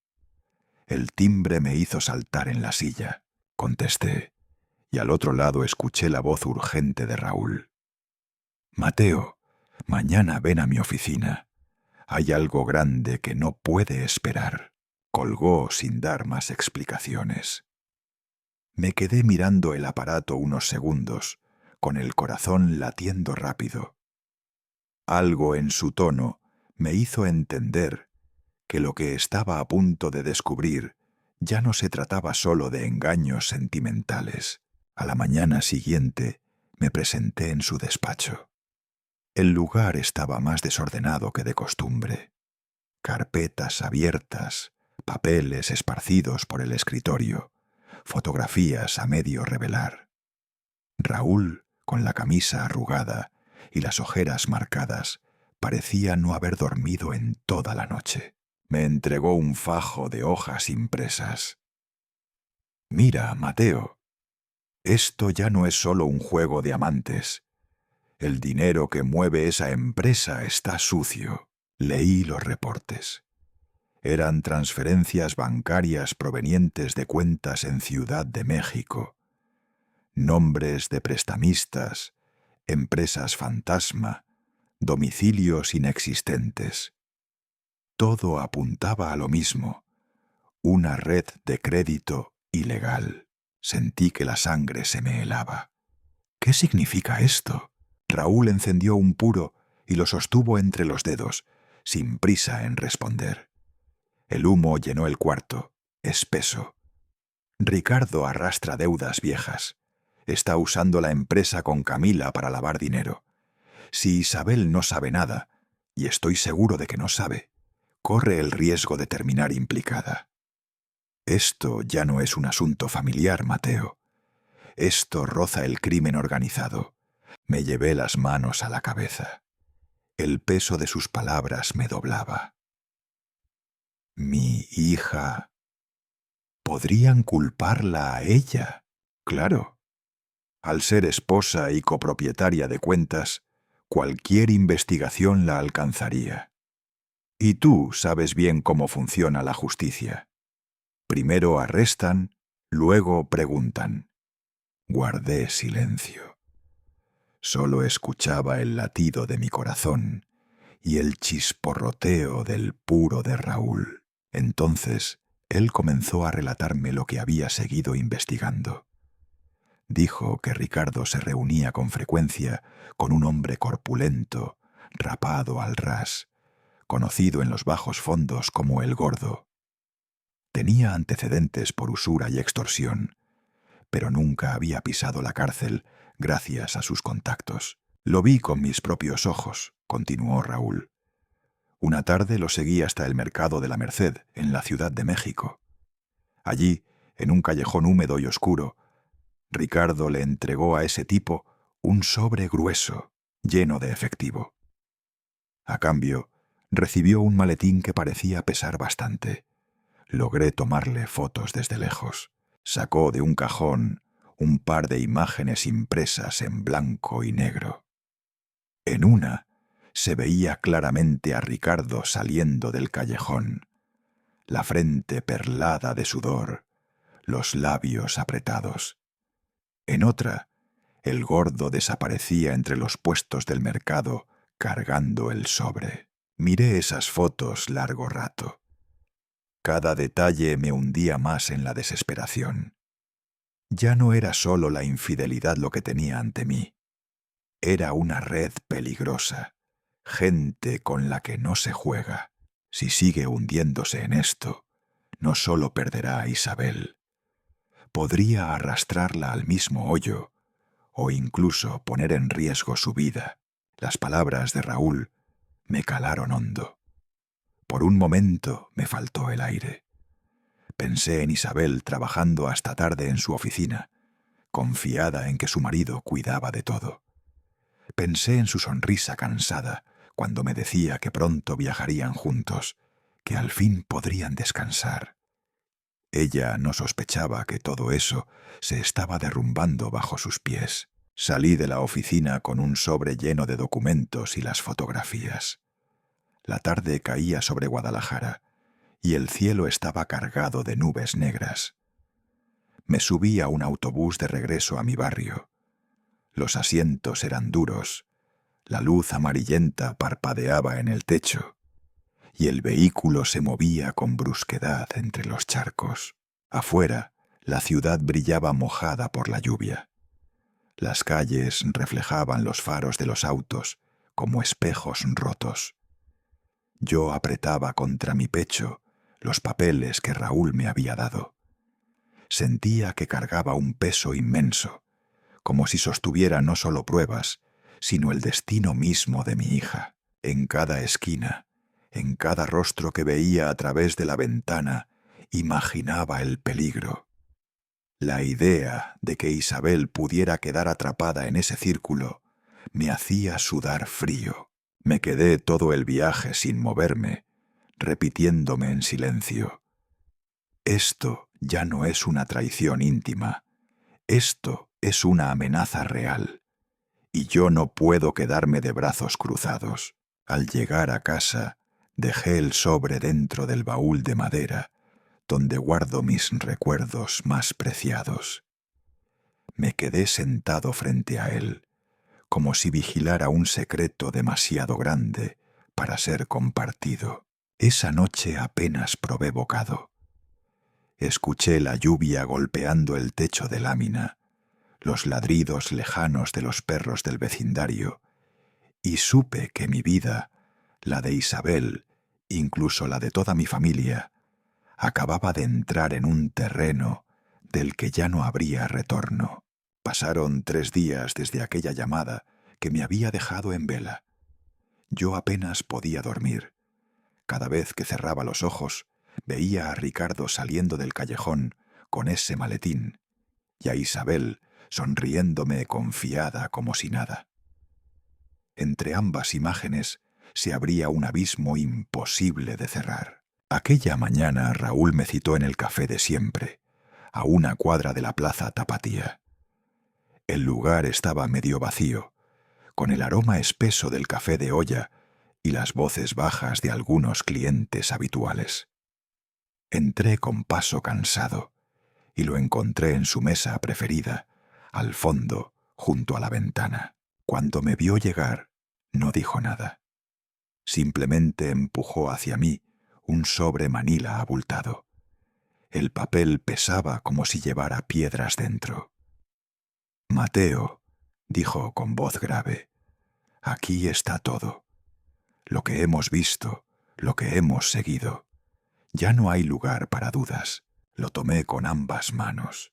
El timbre me hizo saltar en la silla. Contesté, y al otro lado escuché la voz urgente de Raúl. «Mateo, mañana ven a mi oficina. Hay algo grande que no puede esperar». Colgó sin dar más explicaciones. Me quedé mirando el aparato unos segundos, con el corazón latiendo rápido. Algo en su tono me hizo entender que lo que estaba a punto de descubrir ya no se trataba solo de engaños sentimentales. A la mañana siguiente me presenté en su despacho. El lugar estaba más desordenado que de costumbre. Carpetas abiertas, papeles esparcidos por el escritorio, fotografías a medio revelar. Raúl, con la camisa arrugada y las ojeras marcadas, parecía no haber dormido en toda la noche. Me entregó un fajo de hojas impresas. «Mira, Mateo, esto ya no es solo un juego de amantes. El dinero que mueve esa empresa está sucio». Leí los reportes. Eran transferencias bancarias provenientes de cuentas en Ciudad de México. Nombres de prestamistas, empresas fantasma, domicilios inexistentes. Todo apuntaba a lo mismo, una red de crédito ilegal. Sentí que la sangre se me helaba. ¿Qué significa esto? Raúl encendió un puro y lo sostuvo entre los dedos, sin prisa en responder. El humo llenó el cuarto, espeso. Ricardo arrastra deudas viejas. Está usando la empresa con Camila para lavar dinero. Si Isabel no sabe nada, y estoy seguro de que no sabe, corre el riesgo de terminar implicada. Esto ya no es un asunto familiar, Mateo. Esto roza el crimen organizado. Me llevé las manos a la cabeza. El peso de sus palabras me doblaba. Mi hija. ¿Podrían culparla a ella? Claro. Al ser esposa y copropietaria de cuentas, cualquier investigación la alcanzaría. Y tú sabes bien cómo funciona la justicia. Primero arrestan, luego preguntan. Guardé silencio. Solo escuchaba el latido de mi corazón y el chisporroteo del puro de Raúl. Entonces, él comenzó a relatarme lo que había seguido investigando. Dijo que Ricardo se reunía con frecuencia con un hombre corpulento, rapado al ras, conocido en los bajos fondos como el Gordo. Tenía antecedentes por usura y extorsión, pero nunca había pisado la cárcel gracias a sus contactos. Lo vi con mis propios ojos, continuó Raúl. Una tarde lo seguí hasta el mercado de la Merced, en la Ciudad de México. Allí, en un callejón húmedo y oscuro, Ricardo le entregó a ese tipo un sobre grueso, lleno de efectivo. A cambio, recibió un maletín que parecía pesar bastante. Logré tomarle fotos desde lejos. Sacó de un cajón un par de imágenes impresas en blanco y negro. En una se veía claramente a Ricardo saliendo del callejón, la frente perlada de sudor, los labios apretados. En otra, el Gordo desaparecía entre los puestos del mercado cargando el sobre. Miré esas fotos largo rato. Cada detalle me hundía más en la desesperación. Ya no era solo la infidelidad lo que tenía ante mí. Era una red peligrosa, gente con la que no se juega. Si sigue hundiéndose en esto, no solo perderá a Isabel. Podría arrastrarla al mismo hoyo o incluso poner en riesgo su vida. Las palabras de Raúl me calaron hondo. Por un momento me faltó el aire. Pensé en Isabel trabajando hasta tarde en su oficina, confiada en que su marido cuidaba de todo. Pensé en su sonrisa cansada cuando me decía que pronto viajarían juntos, que al fin podrían descansar. Ella no sospechaba que todo eso se estaba derrumbando bajo sus pies. Salí de la oficina con un sobre lleno de documentos y las fotografías. La tarde caía sobre Guadalajara y el cielo estaba cargado de nubes negras. Me subí a un autobús de regreso a mi barrio. Los asientos eran duros, la luz amarillenta parpadeaba en el techo y el vehículo se movía con brusquedad entre los charcos. Afuera, la ciudad brillaba mojada por la lluvia. Las calles reflejaban los faros de los autos como espejos rotos. Yo apretaba contra mi pecho los papeles que Raúl me había dado. Sentía que cargaba un peso inmenso, como si sostuviera no solo pruebas, sino el destino mismo de mi hija. En cada esquina, en cada rostro que veía a través de la ventana, imaginaba el peligro. La idea de que Isabel pudiera quedar atrapada en ese círculo me hacía sudar frío. Me quedé todo el viaje sin moverme, repitiéndome en silencio: esto ya no es una traición íntima, esto es una amenaza real, y yo no puedo quedarme de brazos cruzados. Al llegar a casa, dejé el sobre dentro del baúl de madera, donde guardo mis recuerdos más preciados. Me quedé sentado frente a él, como si vigilara un secreto demasiado grande para ser compartido. Esa noche apenas probé bocado. Escuché la lluvia golpeando el techo de lámina, los ladridos lejanos de los perros del vecindario, y supe que mi vida, la de Isabel, incluso la de toda mi familia, acababa de entrar en un terreno del que ya no habría retorno. Pasaron 3 días desde aquella llamada que me había dejado en vela. Yo apenas podía dormir. Cada vez que cerraba los ojos, veía a Ricardo saliendo del callejón con ese maletín y a Isabel sonriéndome confiada como si nada. Entre ambas imágenes se abría un abismo imposible de cerrar. Aquella mañana Raúl me citó en el café de siempre, a una cuadra de la plaza Tapatía. El lugar estaba medio vacío, con el aroma espeso del café de olla y las voces bajas de algunos clientes habituales. Entré con paso cansado y lo encontré en su mesa preferida, al fondo, junto a la ventana. Cuando me vio llegar, no dijo nada. Simplemente empujó hacia mí un sobre manila abultado. El papel pesaba como si llevara piedras dentro. «Mateo», dijo con voz grave, «aquí está todo. Lo que hemos visto, lo que hemos seguido. Ya no hay lugar para dudas». Lo tomé con ambas manos.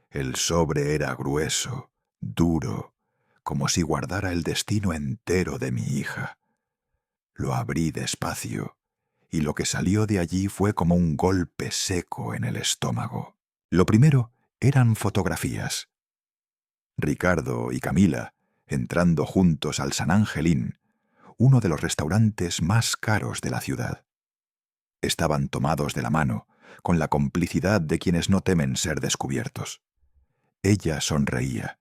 El sobre era grueso, duro, como si guardara el destino entero de mi hija. Lo abrí despacio, y lo que salió de allí fue como un golpe seco en el estómago. Lo primero eran fotografías. Ricardo y Camila, entrando juntos al San Angelín, uno de los restaurantes más caros de la ciudad. Estaban tomados de la mano, con la complicidad de quienes no temen ser descubiertos. Ella sonreía.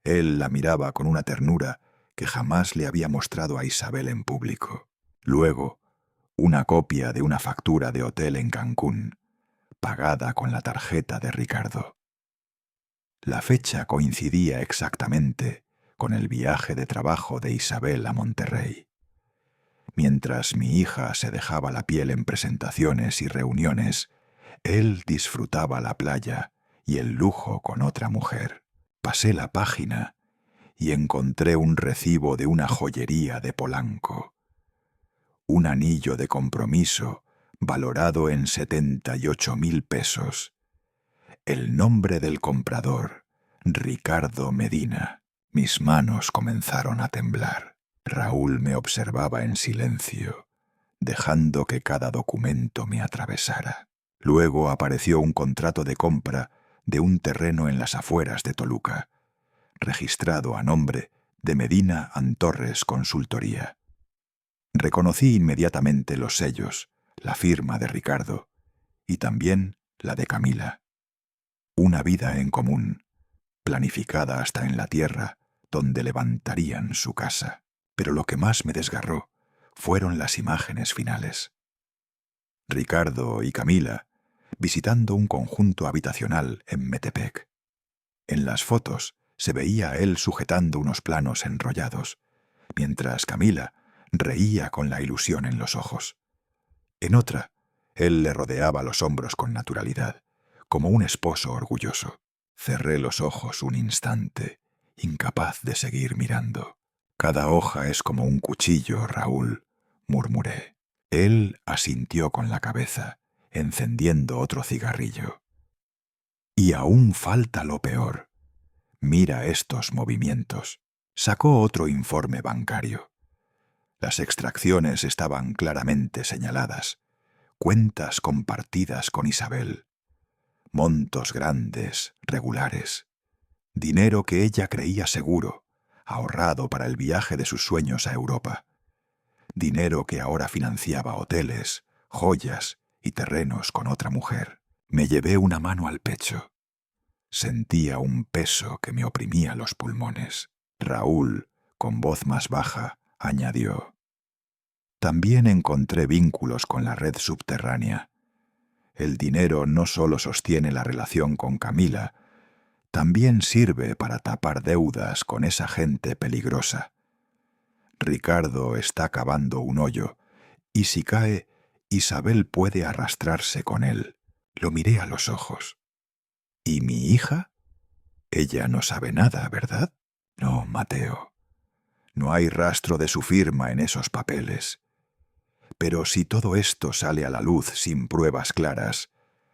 Él la miraba con una ternura que jamás le había mostrado a Isabel en público. Luego, una copia de una factura de hotel en Cancún, pagada con la tarjeta de Ricardo. La fecha coincidía exactamente con el viaje de trabajo de Isabel a Monterrey. Mientras mi hija se dejaba la piel en presentaciones y reuniones, él disfrutaba la playa y el lujo con otra mujer. Pasé la página y encontré un recibo de una joyería de Polanco. Un anillo de compromiso valorado en 78,000 pesos. El nombre del comprador, Ricardo Medina. Mis manos comenzaron a temblar. Raúl me observaba en silencio, dejando que cada documento me atravesara. Luego apareció un contrato de compra de un terreno en las afueras de Toluca, registrado a nombre de Medina Antorres Consultoría. Reconocí inmediatamente los sellos, la firma de Ricardo y también la de Camila. Una vida en común, planificada hasta en la tierra donde levantarían su casa. Pero lo que más me desgarró fueron las imágenes finales. Ricardo y Camila visitando un conjunto habitacional en Metepec. En las fotos se veía a él sujetando unos planos enrollados, mientras Camila reía con la ilusión en los ojos. En otra, él le rodeaba los hombros con naturalidad, como un esposo orgulloso. Cerré los ojos un instante, incapaz de seguir mirando. Cada hoja es como un cuchillo, Raúl, murmuré. Él asintió con la cabeza, encendiendo otro cigarrillo. Y aún falta lo peor. Mira estos movimientos. Sacó otro informe bancario. Las extracciones estaban claramente señaladas. Cuentas compartidas con Isabel. Montos grandes, regulares. Dinero que ella creía seguro, ahorrado para el viaje de sus sueños a Europa. Dinero que ahora financiaba hoteles, joyas y terrenos con otra mujer. Me llevé una mano al pecho. Sentía un peso que me oprimía los pulmones. Raúl, con voz más baja, añadió: también encontré vínculos con la red subterránea. El dinero no solo sostiene la relación con Camila, también sirve para tapar deudas con esa gente peligrosa. Ricardo está cavando un hoyo, y si cae, Isabel puede arrastrarse con él. Lo miré a los ojos. ¿Y mi hija? Ella no sabe nada, ¿verdad? No, Mateo. No hay rastro de su firma en esos papeles. Pero si todo esto sale a la luz sin pruebas claras,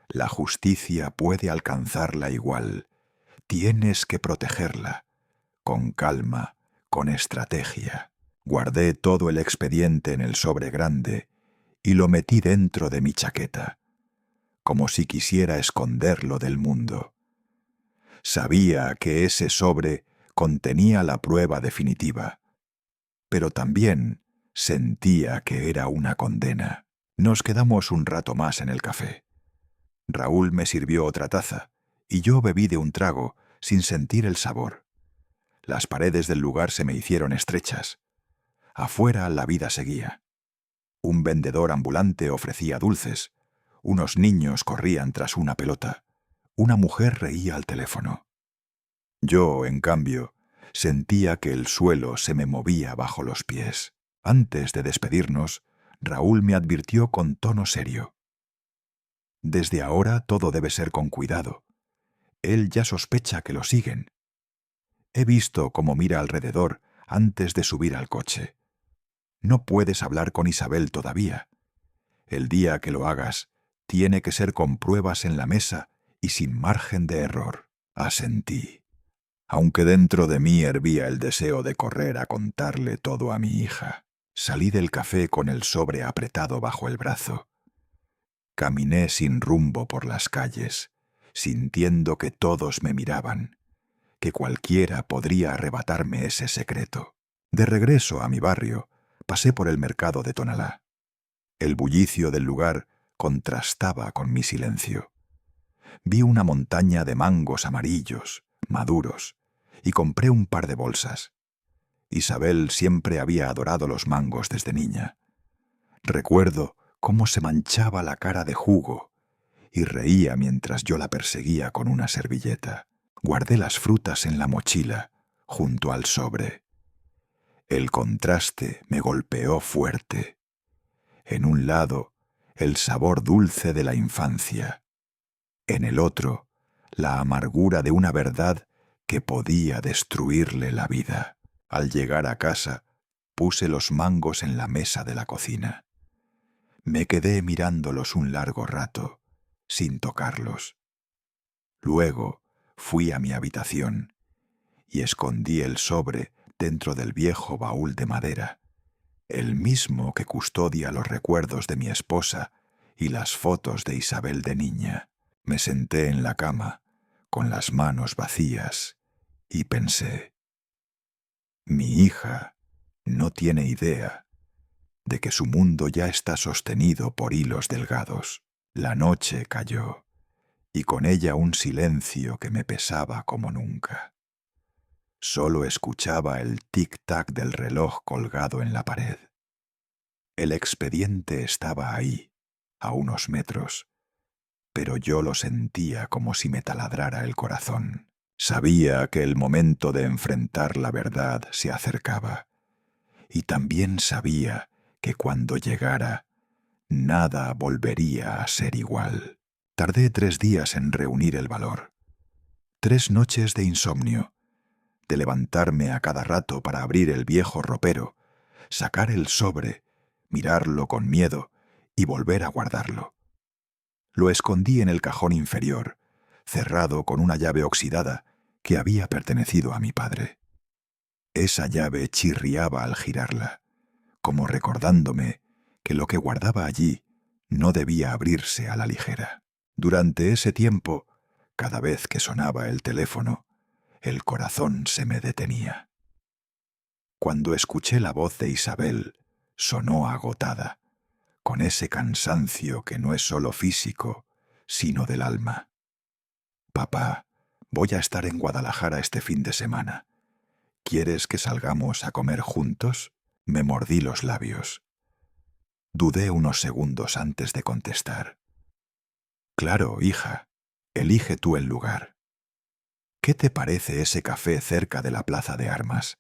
la justicia puede alcanzarla igual. Tienes que protegerla, con calma, con estrategia. Guardé todo el expediente en el sobre grande y lo metí dentro de mi chaqueta, como si quisiera esconderlo del mundo. Sabía que ese sobre contenía la prueba definitiva, pero también sentía que era una condena. Nos quedamos un rato más en el café. Raúl me sirvió otra taza, y yo bebí de un trago sin sentir el sabor. Las paredes del lugar se me hicieron estrechas. Afuera la vida seguía. Un vendedor ambulante ofrecía dulces. Unos niños corrían tras una pelota. Una mujer reía al teléfono. Yo, en cambio, sentía que el suelo se me movía bajo los pies. Antes de despedirnos, Raúl me advirtió con tono serio: desde ahora todo debe ser con cuidado. Él ya sospecha que lo siguen. He visto cómo mira alrededor antes de subir al coche. No puedes hablar con Isabel todavía. El día que lo hagas, tiene que ser con pruebas en la mesa y sin margen de error. Asentí, aunque dentro de mí hervía el deseo de correr a contarle todo a mi hija. Salí del café con el sobre apretado bajo el brazo. Caminé sin rumbo por las calles, sintiendo que todos me miraban, que cualquiera podría arrebatarme ese secreto. De regreso a mi barrio, pasé por el mercado de Tonalá. El bullicio del lugar contrastaba con mi silencio. Vi una montaña de mangos amarillos, maduros, y compré un par de bolsas. Isabel siempre había adorado los mangos desde niña. Recuerdo cómo se manchaba la cara de jugo y reía mientras yo la perseguía con una servilleta. Guardé las frutas en la mochila, junto al sobre. El contraste me golpeó fuerte. En un lado, el sabor dulce de la infancia. En el otro, la amargura de una verdad que podía destruirle la vida. Al llegar a casa, puse los mangos en la mesa de la cocina. Me quedé mirándolos un largo rato, sin tocarlos. Luego fui a mi habitación y escondí el sobre dentro del viejo baúl de madera, el mismo que custodia los recuerdos de mi esposa y las fotos de Isabel de niña. Me senté en la cama, con las manos vacías, y pensé, mi hija no tiene idea de que su mundo ya está sostenido por hilos delgados. La noche cayó, y con ella un silencio que me pesaba como nunca. Solo escuchaba el tic-tac del reloj colgado en la pared. El expediente estaba ahí, a unos metros, pero yo lo sentía como si me taladrara el corazón. Sabía que el momento de enfrentar la verdad se acercaba, y también sabía que cuando llegara, nada volvería a ser igual. Tardé 3 días en reunir el valor. 3 noches de insomnio, de levantarme a cada rato para abrir el viejo ropero, sacar el sobre, mirarlo con miedo y volver a guardarlo. Lo escondí en el cajón inferior, cerrado con una llave oxidada que había pertenecido a mi padre. Esa llave chirriaba al girarla, como recordándome que lo que guardaba allí no debía abrirse a la ligera. Durante ese tiempo, cada vez que sonaba el teléfono, el corazón se me detenía. Cuando escuché la voz de Isabel, sonó agotada, con ese cansancio que no es solo físico, sino del alma. Papá, voy a estar en Guadalajara este fin de semana. ¿Quieres que salgamos a comer juntos? Me mordí los labios. Dudé unos segundos antes de contestar. Claro, hija, elige tú el lugar. ¿Qué te parece ese café cerca de la Plaza de Armas,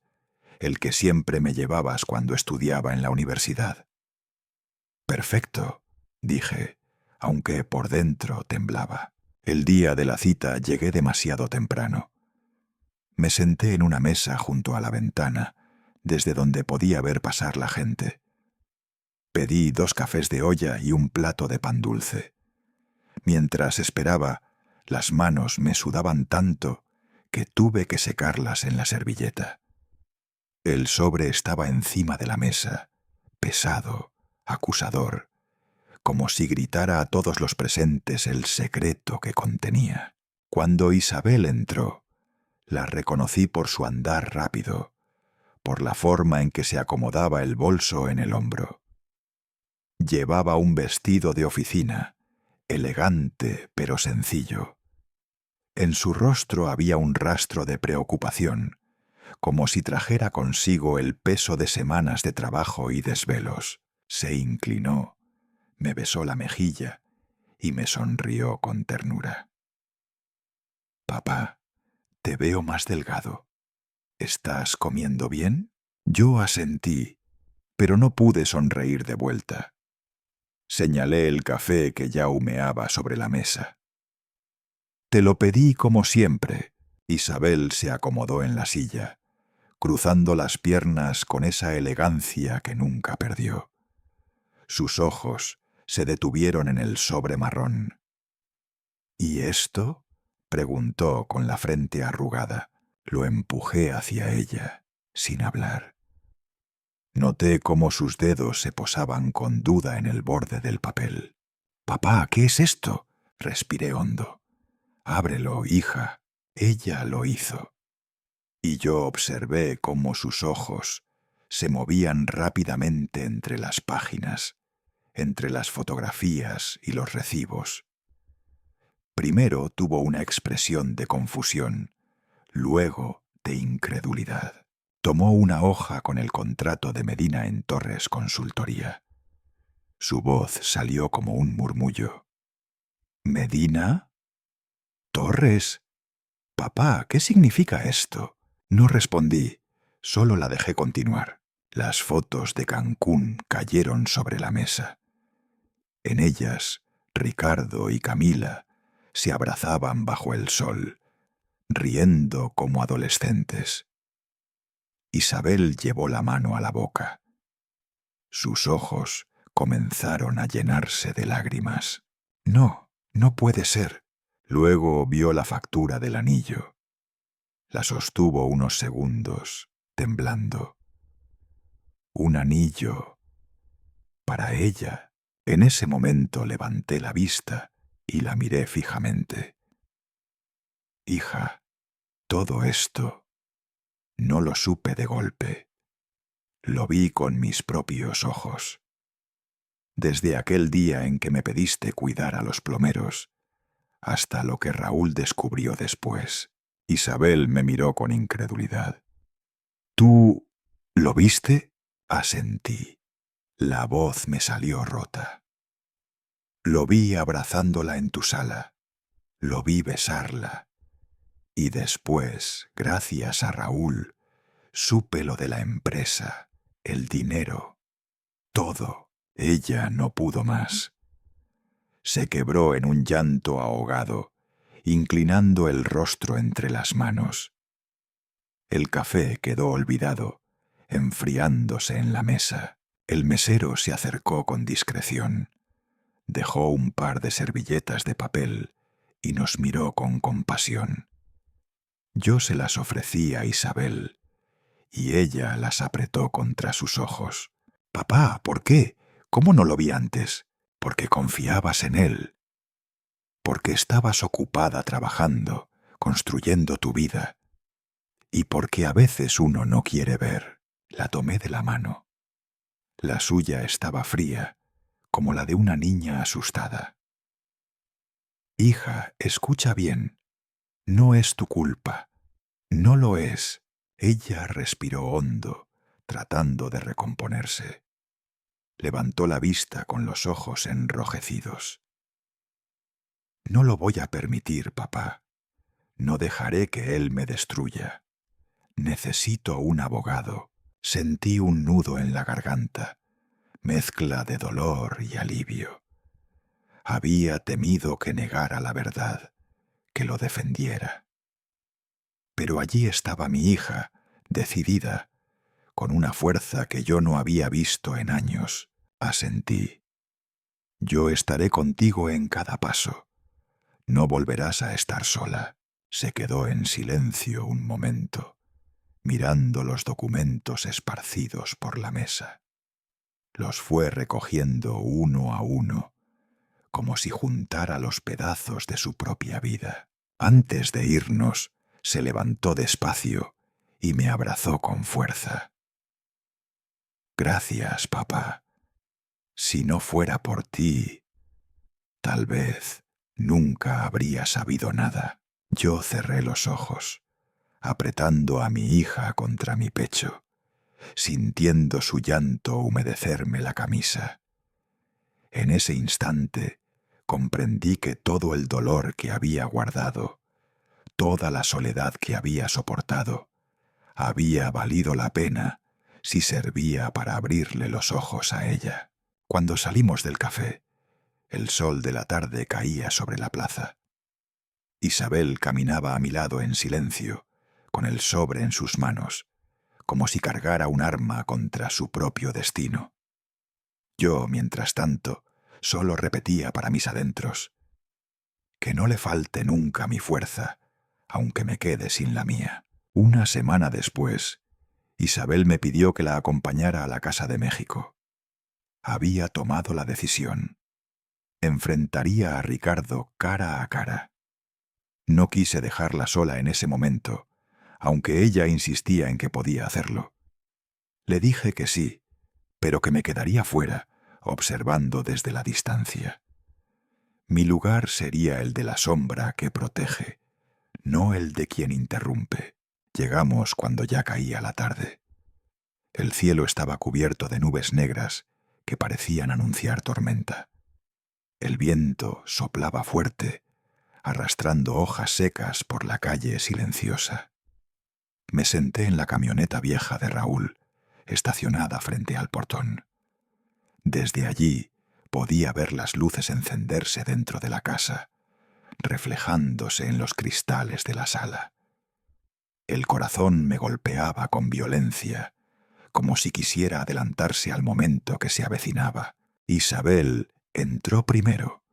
el que siempre me llevabas cuando estudiaba en la universidad? Perfecto, dije, aunque por dentro temblaba. El día de la cita llegué demasiado temprano. Me senté en una mesa junto a la ventana, desde donde podía ver pasar la gente. Pedí 2 cafés de olla y un plato de pan dulce. Mientras esperaba, las manos me sudaban tanto que tuve que secarlas en la servilleta. El sobre estaba encima de la mesa, pesado, acusador, como si gritara a todos los presentes el secreto que contenía. Cuando Isabel entró, la reconocí por su andar rápido, por la forma en que se acomodaba el bolso en el hombro. Llevaba un vestido de oficina, elegante pero sencillo. En su rostro había un rastro de preocupación, como si trajera consigo el peso de semanas de trabajo y desvelos. Se inclinó, me besó la mejilla y me sonrió con ternura. Papá, te veo más delgado. ¿Estás comiendo bien? Yo asentí, pero no pude sonreír de vuelta. Señalé el café que ya humeaba sobre la mesa. Te lo pedí como siempre. Isabel se acomodó en la silla, cruzando las piernas con esa elegancia que nunca perdió. Sus ojos se detuvieron en el sobre marrón. ¿Y esto? Preguntó con la frente arrugada. Lo empujé hacia ella, sin hablar. Noté cómo sus dedos se posaban con duda en el borde del papel. «Papá, ¿qué es esto?», respiré hondo. «Ábrelo, hija». Ella lo hizo. Y yo observé cómo sus ojos se movían rápidamente entre las páginas, entre las fotografías y los recibos. Primero tuvo una expresión de confusión, luego de incredulidad. Tomó una hoja con el contrato de Medina en Torres Consultoría. Su voz salió como un murmullo. ¿Medina? ¿Torres? Papá, ¿qué significa esto? No respondí, solo la dejé continuar. Las fotos de Cancún cayeron sobre la mesa. En ellas, Ricardo y Camila se abrazaban bajo el sol, riendo como adolescentes. Isabel llevó la mano a la boca. Sus ojos comenzaron a llenarse de lágrimas. No, no puede ser. Luego vio la factura del anillo. La sostuvo unos segundos temblando. Un anillo para ella. En ese momento levanté la vista y la miré fijamente. Hija, todo esto no lo supe de golpe. Lo vi con mis propios ojos. Desde aquel día en que me pediste cuidar a los plomeros, hasta lo que Raúl descubrió después. Isabel me miró con incredulidad. ¿Tú lo viste? Asentí. La voz me salió rota. Lo vi abrazándola en tu sala. Lo vi besarla. Y después, gracias a Raúl, supe lo de la empresa, el dinero, todo. Ella no pudo más. Se quebró en un llanto ahogado, inclinando el rostro entre las manos. El café quedó olvidado, enfriándose en la mesa. El mesero se acercó con discreción. Dejó un par de servilletas de papel y nos miró con compasión. Yo se las ofrecí a Isabel, y ella las apretó contra sus ojos. «Papá, ¿por qué? ¿Cómo no lo vi antes?» «Porque confiabas en él. Porque estabas ocupada trabajando, construyendo tu vida. Y porque a veces uno no quiere ver». La tomé de la mano. La suya estaba fría, como la de una niña asustada. «Hija, escucha bien. No es tu culpa. No lo es». Ella respiró hondo, tratando de recomponerse. Levantó la vista con los ojos enrojecidos. «No lo voy a permitir, papá. No dejaré que él me destruya. Necesito un abogado». Sentí un nudo en la garganta, mezcla de dolor y alivio. Había temido que negara la verdad, que lo defendiera. Pero allí estaba mi hija, decidida, con una fuerza que yo no había visto en años. Asentí. «Yo estaré contigo en cada paso. No volverás a estar sola». Se quedó en silencio un momento, mirando los documentos esparcidos por la mesa. Los fue recogiendo uno a uno, como si juntara los pedazos de su propia vida. Antes de irnos, se levantó despacio y me abrazó con fuerza. «Gracias, papá. Si no fuera por ti, tal vez nunca habría sabido nada». Yo cerré los ojos, apretando a mi hija contra mi pecho, sintiendo su llanto humedecerme la camisa. En ese instante comprendí que todo el dolor que había guardado, toda la soledad que había soportado, había valido la pena si servía para abrirle los ojos a ella. Cuando salimos del café, el sol de la tarde caía sobre la plaza. Isabel caminaba a mi lado en silencio, con el sobre en sus manos, como si cargara un arma contra su propio destino. Yo, mientras tanto, solo repetía para mis adentros: «Que no le falte nunca mi fuerza, aunque me quede sin la mía». Una semana después, Isabel me pidió que la acompañara a la Casa de México. Había tomado la decisión. Enfrentaría a Ricardo cara a cara. No quise dejarla sola en ese momento, aunque ella insistía en que podía hacerlo. Le dije que sí, pero que me quedaría fuera, observando desde la distancia. Mi lugar sería el de la sombra que protege, no el de quien interrumpe. Llegamos cuando ya caía la tarde. El cielo estaba cubierto de nubes negras que parecían anunciar tormenta. El viento soplaba fuerte, arrastrando hojas secas por la calle silenciosa. Me senté en la camioneta vieja de Raúl, estacionada frente al portón. Desde allí podía ver las luces encenderse dentro de la casa, reflejándose en los cristales de la sala. El corazón me golpeaba con violencia, como si quisiera adelantarse al momento que se avecinaba. Isabel entró primero,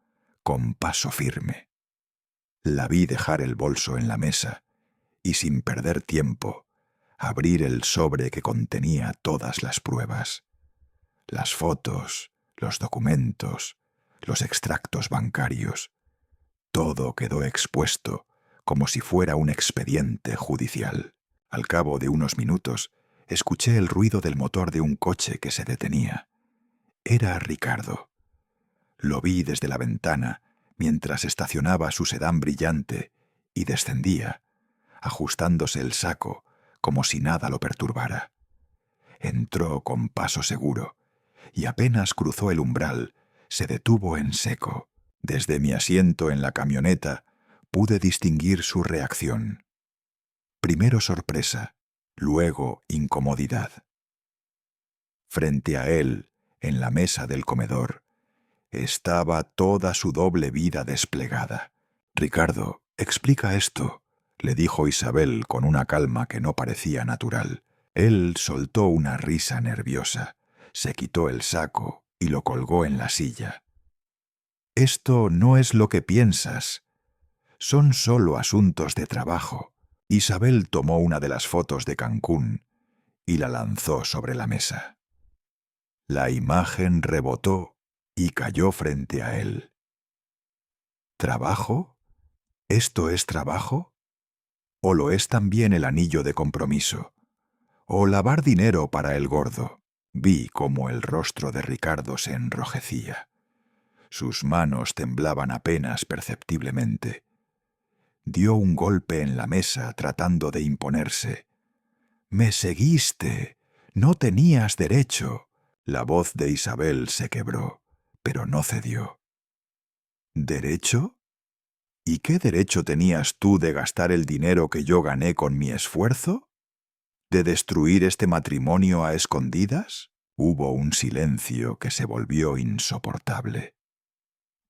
con paso firme. La vi dejar el bolso en la mesa y, sin perder tiempo, abrir el sobre que contenía todas las pruebas, las fotos, los documentos, los extractos bancarios. Todo quedó expuesto como si fuera un expediente judicial. Al cabo de unos minutos, escuché el ruido del motor de un coche que se detenía. Era Ricardo. Lo vi desde la ventana mientras estacionaba su sedán brillante y descendía, ajustándose el saco como si nada lo perturbara. Entró con paso seguro y apenas cruzó el umbral, se detuvo en seco. Desde mi asiento en la camioneta pude distinguir su reacción. Primero sorpresa, luego incomodidad. Frente a él, en la mesa del comedor, estaba toda su doble vida desplegada. «Ricardo, explica esto», le dijo Isabel con una calma que no parecía natural. Él soltó una risa nerviosa, se quitó el saco y lo colgó en la silla. «Esto no es lo que piensas. Son solo asuntos de trabajo». Isabel tomó una de las fotos de Cancún y la lanzó sobre la mesa. La imagen rebotó y cayó frente a él. ¿Trabajo? ¿Esto es trabajo? ¿O lo es también el anillo de compromiso? ¿O lavar dinero para el gordo? Vi cómo el rostro de Ricardo se enrojecía. Sus manos temblaban apenas perceptiblemente. Dio un golpe en la mesa tratando de imponerse. «Me seguiste. No tenías derecho». La voz de Isabel se quebró, pero no cedió. ¿Derecho? ¿Y qué derecho tenías tú de gastar el dinero que yo gané con mi esfuerzo? ¿De destruir este matrimonio a escondidas? Hubo un silencio que se volvió insoportable.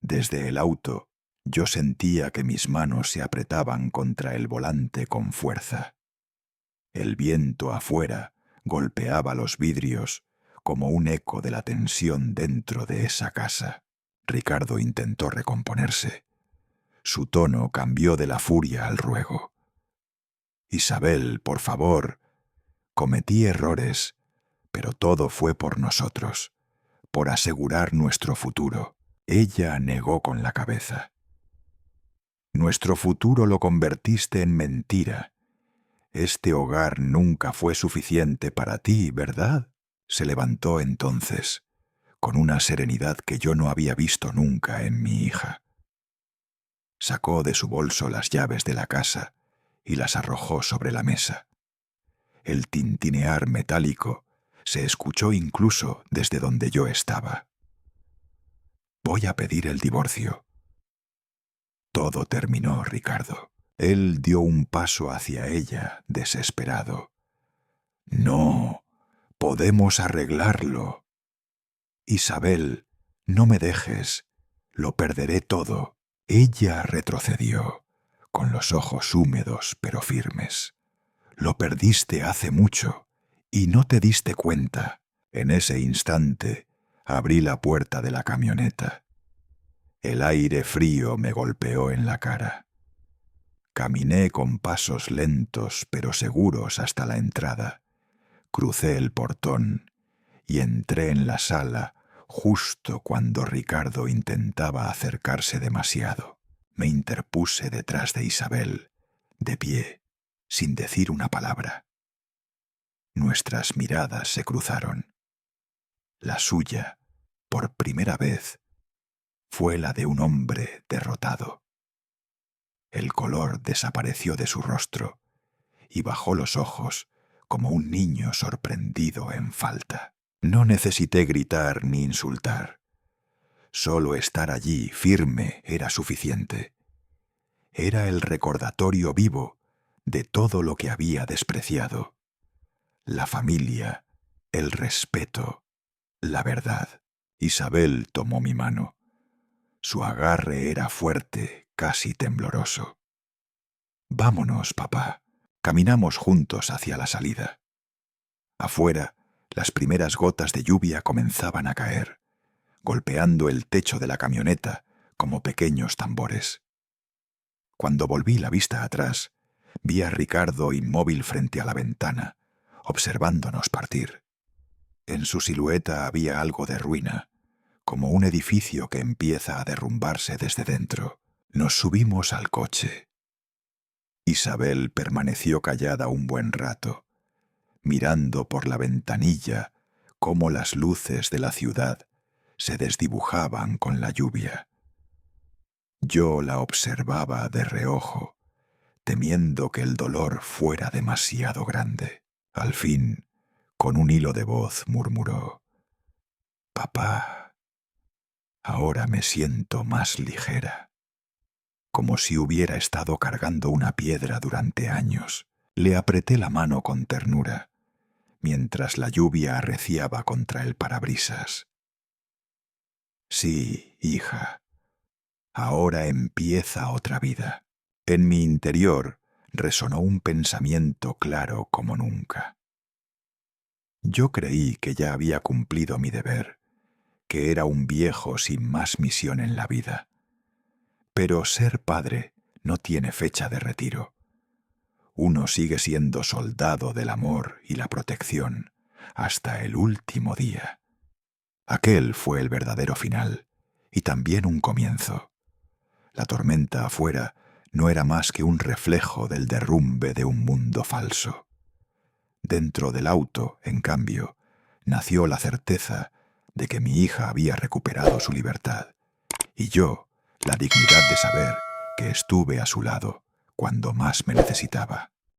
Desde el auto, yo sentía que mis manos se apretaban contra el volante con fuerza. El viento afuera golpeaba los vidrios como un eco de la tensión dentro de esa casa. Ricardo intentó recomponerse. Su tono cambió de la furia al ruego. «Isabel, por favor, cometí errores, pero todo fue por nosotros, por asegurar nuestro futuro». Ella negó con la cabeza. «Nuestro futuro lo convertiste en mentira. Este hogar nunca fue suficiente para ti, ¿verdad?». Se levantó entonces, con una serenidad que yo no había visto nunca en mi hija. Sacó de su bolso las llaves de la casa y las arrojó sobre la mesa. El tintinear metálico se escuchó incluso desde donde yo estaba. «Voy a pedir el divorcio». Todo terminó, Ricardo. Él dio un paso hacia ella, desesperado. «No, podemos arreglarlo». «Isabel, no me dejes. Lo perderé todo». Ella retrocedió, con los ojos húmedos pero firmes. «Lo perdiste hace mucho y no te diste cuenta». En ese instante abrí la puerta de la camioneta. El aire frío me golpeó en la cara. Caminé con pasos lentos pero seguros hasta la entrada. Crucé el portón y entré en la sala justo cuando Ricardo intentaba acercarse demasiado. Me interpuse detrás de Isabel, de pie, sin decir una palabra. Nuestras miradas se cruzaron. La suya, por primera vez, fue la de un hombre derrotado. El color desapareció de su rostro y bajó los ojos como un niño sorprendido en falta. No necesité gritar ni insultar. Solo estar allí, firme, era suficiente. Era el recordatorio vivo de todo lo que había despreciado. La familia, el respeto, la verdad. Isabel tomó mi mano. Su agarre era fuerte, casi tembloroso. «Vámonos, papá». Caminamos juntos hacia la salida. Afuera, las primeras gotas de lluvia comenzaban a caer, golpeando el techo de la camioneta como pequeños tambores. Cuando volví la vista atrás, vi a Ricardo inmóvil frente a la ventana, observándonos partir. En su silueta había algo de ruina, como un edificio que empieza a derrumbarse desde dentro. Nos subimos al coche. Isabel permaneció callada un buen rato, mirando por la ventanilla cómo las luces de la ciudad se desdibujaban con la lluvia. Yo la observaba de reojo, temiendo que el dolor fuera demasiado grande. Al fin, con un hilo de voz murmuró: «Papá, ahora me siento más ligera», como si hubiera estado cargando una piedra durante años. Le apreté la mano con ternura, mientras la lluvia arreciaba contra el parabrisas. «Sí, hija, ahora empieza otra vida». En mi interior resonó un pensamiento claro como nunca. Yo creí que ya había cumplido mi deber, que era un viejo sin más misión en la vida. Pero ser padre no tiene fecha de retiro. Uno sigue siendo soldado del amor y la protección hasta el último día. Aquel fue el verdadero final y también un comienzo. La tormenta afuera no era más que un reflejo del derrumbe de un mundo falso. Dentro del auto, en cambio, nació la certeza de que mi hija había recuperado su libertad, y yo la dignidad de saber que estuve a su lado cuando más me necesitaba.